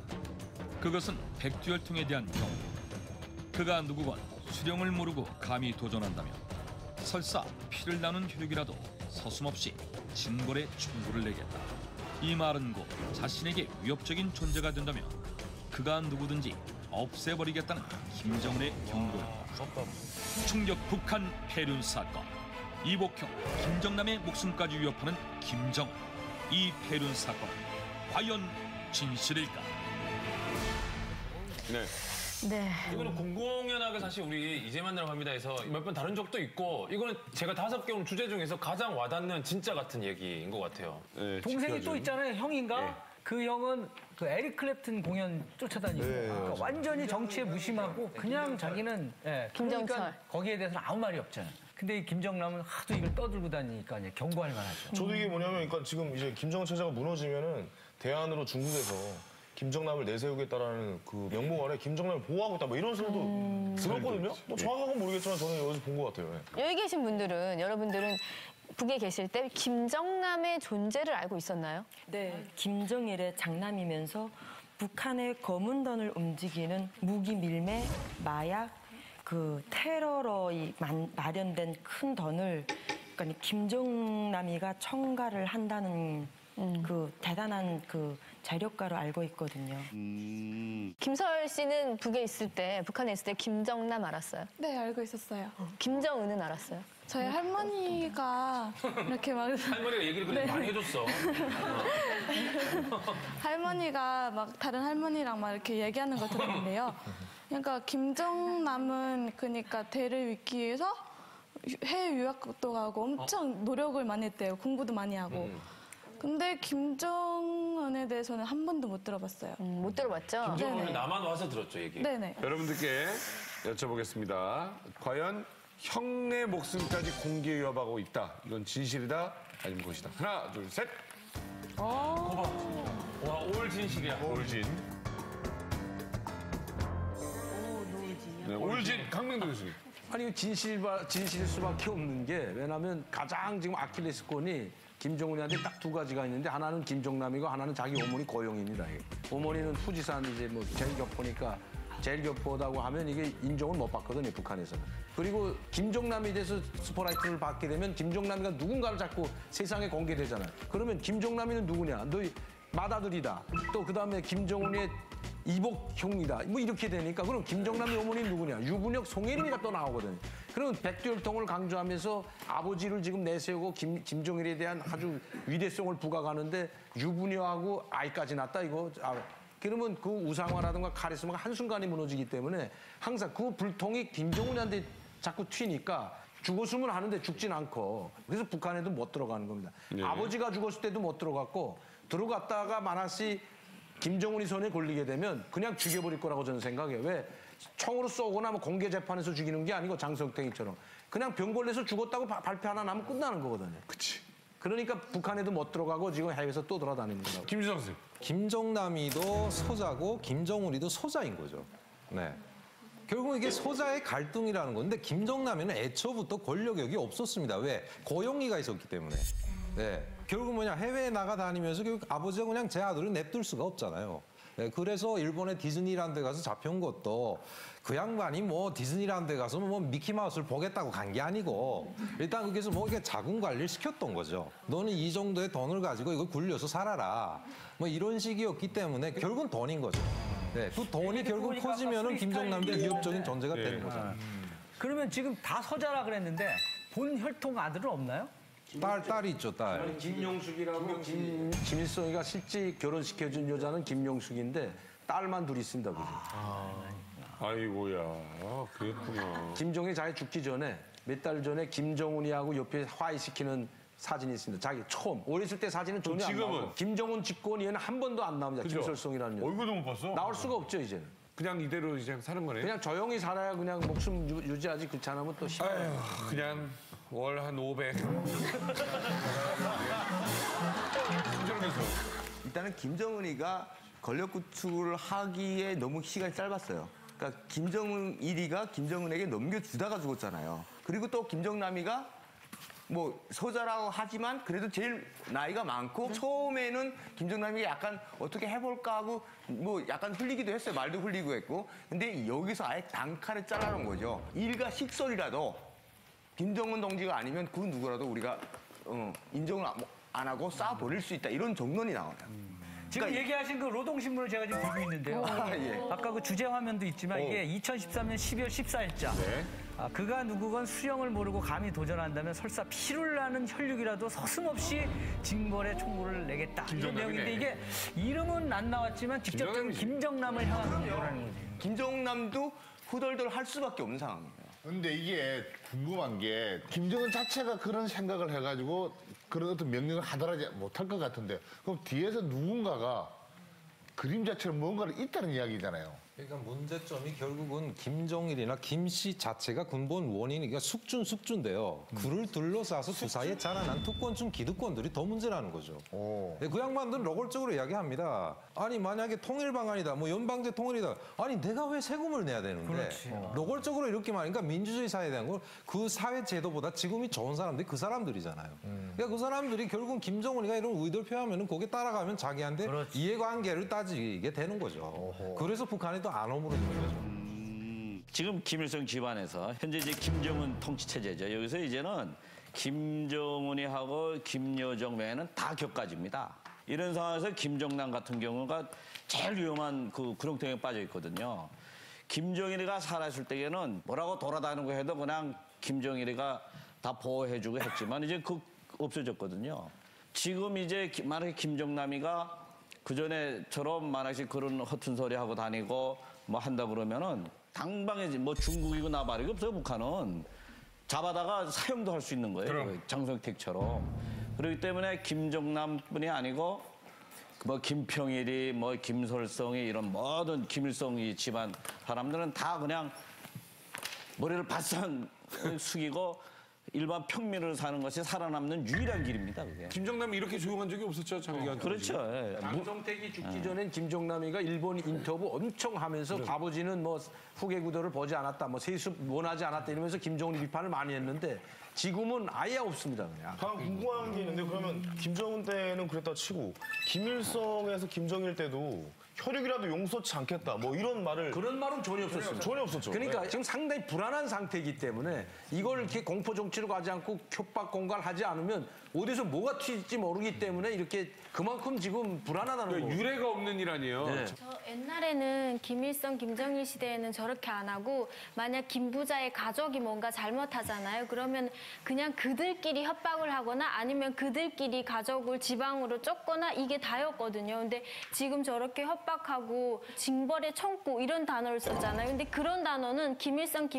그것은 백두혈통에 대한 경고. 그가 누구건 수령을 모르고 감히 도전한다면 설사 피를 나눈 혈육이라도 서슴없이 진골에 충고를 내겠다. 이 말은 곧 자신에게 위협적인 존재가 된다면 그가 누구든지 없애버리겠다는 김정은의 경고였다. 충격 북한 폐륜 사건. 이복형 김정남의 목숨까지 위협하는 김정은. 이 폐륜 사건 과연 진실일까? 네. 네. 이거는 공공연하게 사실 우리 이제 만나러 갑니다에서 몇 번 다룬 적도 있고 이거는 제가 5개 오늘 주제 중에서 가장 와닿는 진짜 같은 얘기인 것 같아요. 네, 동생이 또 있잖아요. 형인가? 네. 그 형은 그 에릭 클랩튼 공연 쫓아다니고 그러니까 완전히 정치에 무심하고 그냥 자기는 김정철. 그러니까 거기에 대해서는 아무 말이 없잖아요. 근데 이 김정남은 하도 이걸 떠들고 다니니까 이제 경고할 만하죠. 저도 이게 뭐냐면, 그러니까 지금 이제 김정은 체제가 무너지면은 대안으로 중국에서 김정남을 내세우겠다라는 그 명목 아래 김정남을 보호하고 있다, 뭐 이런 소리도 들었거든요. 뭐 정확한 건 모르겠지만 저는 여기서 본 것 같아요. 여기 계신 분들은 여러분들은 북에 계실 때 김정남의 존재를 알고 있었나요? 네, 김정일의 장남이면서 북한의 검은던을 움직이는 무기 밀매, 마약, 그 테러로 마련된 큰 던을 그러니까 김정남이가 청가를 한다는 그 대단한 그 재력가로 알고 있거든요. 김설 씨는 북에 있을 때, 북한에 있을 때 김정남 알았어요? 네, 알고 있었어요. 김정은은 알았어요? 저희 할머니가 이렇게 막 할머니가 얘기를 그렇게 네. 많이 해줬어. 할머니가 막 다른 할머니랑 막 이렇게 얘기하는 거 들었는데요. 그러니까 김정남은 그러니까 대를 잇기 위해서 해외 유학도 가고 엄청 노력을 많이 했대요. 공부도 많이 하고. 근데 김정은에 대해서는 한 번도 못 들어봤어요. 못 들어봤죠? 김정은은 나만 와서 들었죠, 얘기. 네네. 여러분들께 여쭤보겠습니다. 과연 형내 목숨까지 공개 위협하고 있다. 이건 진실이다, 아니면 것이다. 하나, 둘, 셋. 와, 올 진실이야. 올진. 네, 올진 강명도 교수님. 아니 이거 진실일 수밖에 없는 게 왜냐하면 가장 지금 아킬레스건이 김정은이한테 딱 두 가지가 있는데 하나는 김정남이고 하나는 자기 어머니 고영입니다. 이게. 어머니는 후지산 이제 뭐 제일 교포니까 제일 교포다고 하면 이게 인정을 못 받거든요, 북한에서는. 그리고 김정남에 대해서 스포라이트를 받게 되면 김정남이가 누군가를 자꾸 세상에 공개되잖아요. 그러면 김정남이는 누구냐? 너희 맏아들이다. 또 그다음에 김정은의 이복형이다. 뭐 이렇게 되니까 그럼 김정남의 어머니는 누구냐? 유분혁, 송혜림이가 또 나오거든요. 그러면 백두혈통을 강조하면서 아버지를 지금 내세우고 김정일에 대한 아주 위대성을 부각하는데 유분혁하고 아이까지 낳았다 이거. 그러면 그 우상화라든가 카리스마가 한순간에 무너지기 때문에 항상 그 불통이 김정은한테 자꾸 튀니까 죽었으면 하는데 죽진 않고 그래서 북한에도 못 들어가는 겁니다. 네. 아버지가 죽었을 때도 못 들어갔고 들어갔다가 만약시 김정은이 손에 걸리게 되면 그냥 죽여버릴 거라고 저는 생각해요. 왜? 총으로 쏘거나 뭐 공개 재판에서 죽이는 게 아니고 장성택이처럼 그냥 병걸레서 죽었다고 발표 하나 나면 끝나는 거거든요. 그치. 그러니까 북한에도 못 들어가고 지금 해외에서 또 돌아다니는 거라고. 김주성 선생님. 김정남이도 소자고 김정은이도 소자인 거죠. 네. 결국 이게 소자의 갈등이라는 건데 김정남이는 애초부터 권력욕이 없었습니다. 왜? 고영이가 있었기 때문에. 네. 결국 뭐냐 해외에 나가 다니면서 결국 아버지가 그냥 제 아들을 냅둘 수가 없잖아요. 네. 그래서 일본의 디즈니랜드 가서 잡혀온 것도 그 양반이 뭐 디즈니랜드 가서 뭐 미키마우스를 보겠다고 간 게 아니고 일단 거기서 뭐 이렇게 자궁 관리를 시켰던 거죠. 너는 이 정도의 돈을 가지고 이걸 굴려서 살아라. 뭐 이런 식이었기 때문에 결국은 돈인 거죠. 네, 그 돈이 결국 커지면은 김정남의 위협적인 존재가 되는 거죠. 그러면 지금 다 서자라 그랬는데 본 혈통 아들은 없나요? 딸이 있죠, 딸. 김용숙이라고 김일성이가 실제 결혼시켜준 여자는 김용숙인데 딸만 둘이 있습니다. 아이고야, 그랬구나. 김정일이 자기 죽기 전에 몇 달 전에 김정은이하고 옆에 화해시키는 사진이 있습니다. 자기 처음 어렸을 때 사진은 전혀 안 지금은? 나오고 김정은 집권위에는 한 번도 안 나옵니다. 그죠? 김설성이라는 여자. 얼굴도 못 봤어? 나올 수가 없죠 이제는. 그냥 이대로 이제 사는 거네. 그냥 조용히 살아야 그냥 목숨 유지하지 그렇지 않으면 또 힘들어요. 아휴, 그냥 월 한 500. 일단은 김정은이가 권력 구축을 하기에 너무 시간이 짧았어요. 그러니까 김정일이가 김정은에게 넘겨주다가 죽었잖아요. 그리고 또 김정남이가 뭐 서자라고 하지만 그래도 제일 나이가 많고 처음에는 김정남이 약간 어떻게 해볼까 하고 뭐 약간 흘리기도 했어요. 말도 흘리고 했고. 근데 여기서 아예 단칼에 잘라놓은 거죠. 일가 식솔이라도 김정은 동지가 아니면 그 누구라도 우리가 인정을 안 하고 쏴버릴 수 있다. 이런 정론이 나와요. 지금 그러니까 얘기하신 그 노동신문을 제가 지금 들고 있는데요. 예. 아까 그 주제 화면도 있지만 이게 2013년 12월 14일자. 네. 그가 누구건 수령을 모르고 감히 도전한다면 설사 피를 나는 혈육이라도 서슴없이 징벌의 총구를 내겠다. 이런 내용인데 이게 이름은 안 나왔지만 직접적으로 김정남을 향한 거라는 거지. 김정남도 후덜덜 할 수밖에 없는 상황이에요. 근데 이게 궁금한 게 김정은 자체가 그런 생각을 해가지고 그런 어떤 명령을 하더라지 못할 것 같은데 그럼 뒤에서 누군가가 그림자처럼 뭔가를 있다는 이야기잖아요. 그러니까 문제점이 결국은 김정일이나 김씨 자체가 근본 원인이 그러니까 숙주인데요. 그를 둘러싸서 그 사이에 자라난 특권층 기득권들이 더 문제라는 거죠. 그 양반들은 노골적으로 이야기합니다. 아니 만약에 통일 방안이다, 뭐 연방제 통일이다. 아니 내가 왜 세금을 내야 되는데? 그렇지. 노골적으로 이렇게 말하니까 민주주의 사회에 대한 건 그 사회 제도보다 지금이 좋은 사람들이 그 사람들이잖아요. 그러니까 그 사람들이 결국은 김정은이가 이런 의도를 표하면은 거기에 따라가면 자기한테 이해관계를 따지게 되는 거죠. 그래서 북한이 또 안 오므려지는 거죠. 지금 김일성 집안에서 현재 이제 김정은 통치 체제죠. 여기서 이제는 김정은이 하고 김여정 외에는 다 격가집니다. 이런 상황에서 김정남 같은 경우가 제일 위험한 그 구렁텅이에 빠져 있거든요. 김정일이가 살아있을 때에는 뭐라고 돌아다니는 거 해도 그냥 김정일이가 다 보호해주고 했지만 이제 그 없어졌거든요. 지금 이제 만약에 김정남이가 그 전에처럼 만약에 그런 허튼 소리 하고 다니고 뭐 한다 그러면은 당방에 뭐 중국이고 나발이고 없어요. 북한은 잡아다가 사형도 할 수 있는 거예요. 장성택처럼. 그렇기 때문에 김정남뿐이 아니고 뭐 김평일이 뭐 김설성이 이런 모든 김일성이 집안 사람들은 다 그냥 머리를 바싹 숙이고 일반 평민으로 사는 것이 살아남는 유일한 길입니다. 그게. 김정남이 이렇게 조용한 적이 없었죠, 장기간. 그렇죠. 예. 장성택이 죽기 전엔 김정남이가 일본 인터뷰 엄청 하면서 아버지는 뭐 후계 구도를 보지 않았다, 뭐 세습 원하지 않았다 이러면서 김정은 비판을 많이 했는데 지금은 아예 없습니다. 그냥. 궁금한 게 있는데 그러면 김정은 때는 그랬다 치고 김일성에서 김정일 때도 혈육이라도 용서치 않겠다 뭐 이런 말을 그런 말은 전혀 없었어요. 전혀 없었죠. 그러니까 네. 지금 상당히 불안한 상태이기 때문에 이걸 이렇게 공포 정치로 가지 않고 협박 공갈하지 않으면 어디서 뭐가 튀질지 모르기 때문에 이렇게 그만큼 지금 불안하다는 거예요. 유례가 없는 일 아니에요. 네. 저 옛날에는 김일성, 김정일 시대에는 저렇게 안 하고 만약 김부자의 가족이 뭔가 잘못하잖아요. 그러면 그냥 그들끼리 협박을 하거나 아니면 그들끼리 가족을 지방으로 쫓거나 이게 다였거든요. 근데 지금 저렇게 협박하고 징벌의 청구 이런 단어를 썼잖아요. 근데 그런 단어는 김일성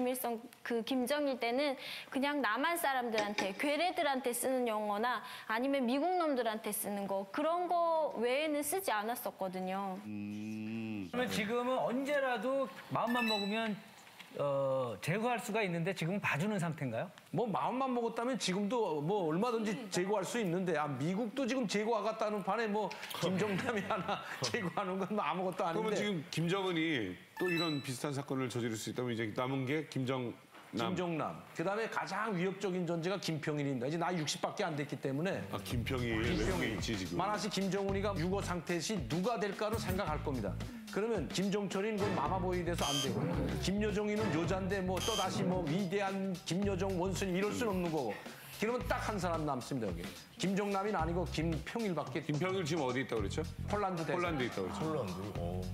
그 김정일 때는 그냥 남한 사람들한테 괴뢰들한테 쓰는 용어나 아니면 미국 놈들한테 쓰는 거 그런 거 외에는 쓰지 않았었거든요. 그러면 지금은 언제라도 마음만 먹으면 제거할 수가 있는데 지금은 봐주는 상태인가요? 뭐 마음만 먹었다면 지금도 뭐 얼마든지 제거할 수 있는데 미국도 지금 제거하겠다는 판에 뭐 김정남이 하나 제거하는 건 아무것도 아닌데. 그러면 지금 김정은이 또 이런 비슷한 사건을 저지를 수 있다면 이제 남은 게 김정남. 그다음에 가장 위협적인 존재가 김평일입니다. 이제 나이 60밖에 안 됐기 때문에. 김평일 있지 지금. 만약에 김정은이가 유고 상태 시 누가 될까를 생각할 겁니다. 그러면 김종철이는 그건 마마보이 돼서 안 되고 김여정이는 여잔데 뭐 또다시 뭐 위대한 김여정 원순이 이럴 수는 없는 거고 그러면 딱 한 사람 남습니다 여기. 김정남이는 아니고 김평일밖에. 김평일 지금 어디 있다고 그랬죠? 폴란드 대사. 폴란드에 있다고 그랬죠. 폴란드.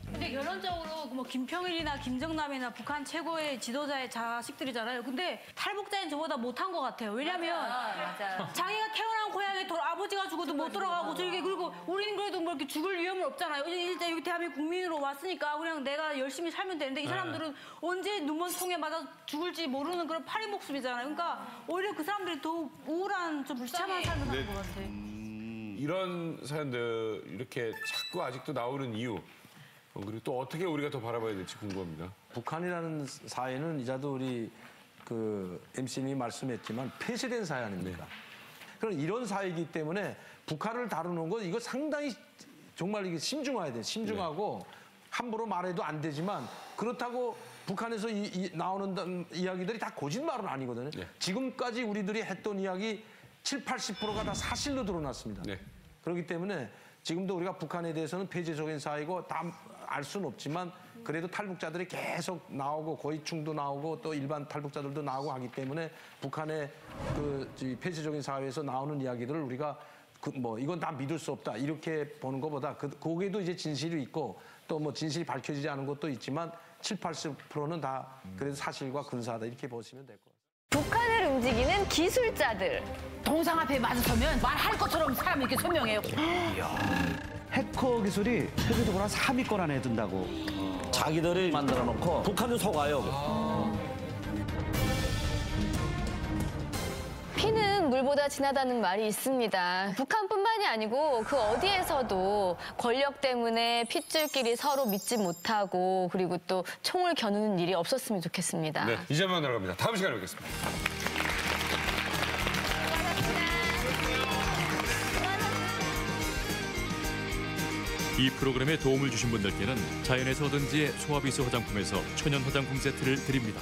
근데 결론적으로 뭐 김평일이나 김정남이나 북한 최고의 지도자의 자식들이잖아요. 근데 탈북자인 저보다 못한 것 같아요. 왜냐면 맞아. 자기가 태어난 고향에 아버지가 죽어도 못 돌아가고 저렇게 그리고 우리는 그래도 뭐 이렇게 죽을 위험은 없잖아요. 일단 여기 대한민국 국민으로 왔으니까 그냥 내가 열심히 살면 되는데 이 사람들은 언제 눈먼 총에 맞아 죽을지 모르는 그런 파리 목숨이잖아요. 그러니까 오히려 그 사람들이 더 우울한 좀 비참한 삶을 사는 것 같아. 이런 사연들 이렇게 자꾸 아직도 나오는 이유 그리고 또 어떻게 우리가 더 바라봐야 될지 궁금합니다. 북한이라는 사회는 이자도 우리 그 MC님이 말씀했지만 폐쇄된 사회 아닙니까? 그럼 이런 사회이기 때문에 북한을 다루는 건 이거 상당히 정말 이게 신중해야 돼. 신중하고 함부로 말해도 안 되지만 그렇다고 북한에서 나오는 이야기들이 다 거짓말은 아니거든요. 지금까지 우리들이 했던 이야기 70~80%가 다 사실로 드러났습니다. 그렇기 때문에 지금도 우리가 북한에 대해서는 폐쇄적인 사회고 다 알 수는 없지만 그래도 탈북자들이 계속 나오고 고위층도 나오고 또 일반 탈북자들도 나오고 하기 때문에 북한의 그 폐쇄적인 사회에서 나오는 이야기들을 우리가 이건 다 믿을 수 없다 이렇게 보는 것보다 거기에도 이제 진실이 있고 또 뭐 진실이 밝혀지지 않은 것도 있지만 70~80%는 다 그래도 사실과 근사하다 이렇게 보시면 될 것 같아요. 북한을 움직이는 기술자들. 동상 앞에 맞서면 말할 것처럼 사람이 이렇게 선명해요. 해커 기술이 세계적으로 한 3위권 안에 든다고. 자기들이 만들어 놓고 북한도 속아요. 피는 물보다 진하다는 말이 있습니다. 북한뿐만이 아니고 그 어디에서도 권력 때문에 핏줄끼리 서로 믿지 못하고 그리고 또 총을 겨누는 일이 없었으면 좋겠습니다. 네, 이제만 들어갑니다. 다음 시간에 뵙겠습니다. 이 프로그램에 도움을 주신 분들께는 자연에서 얻은 지의 소화비수 화장품에서 천연 화장품 세트를 드립니다.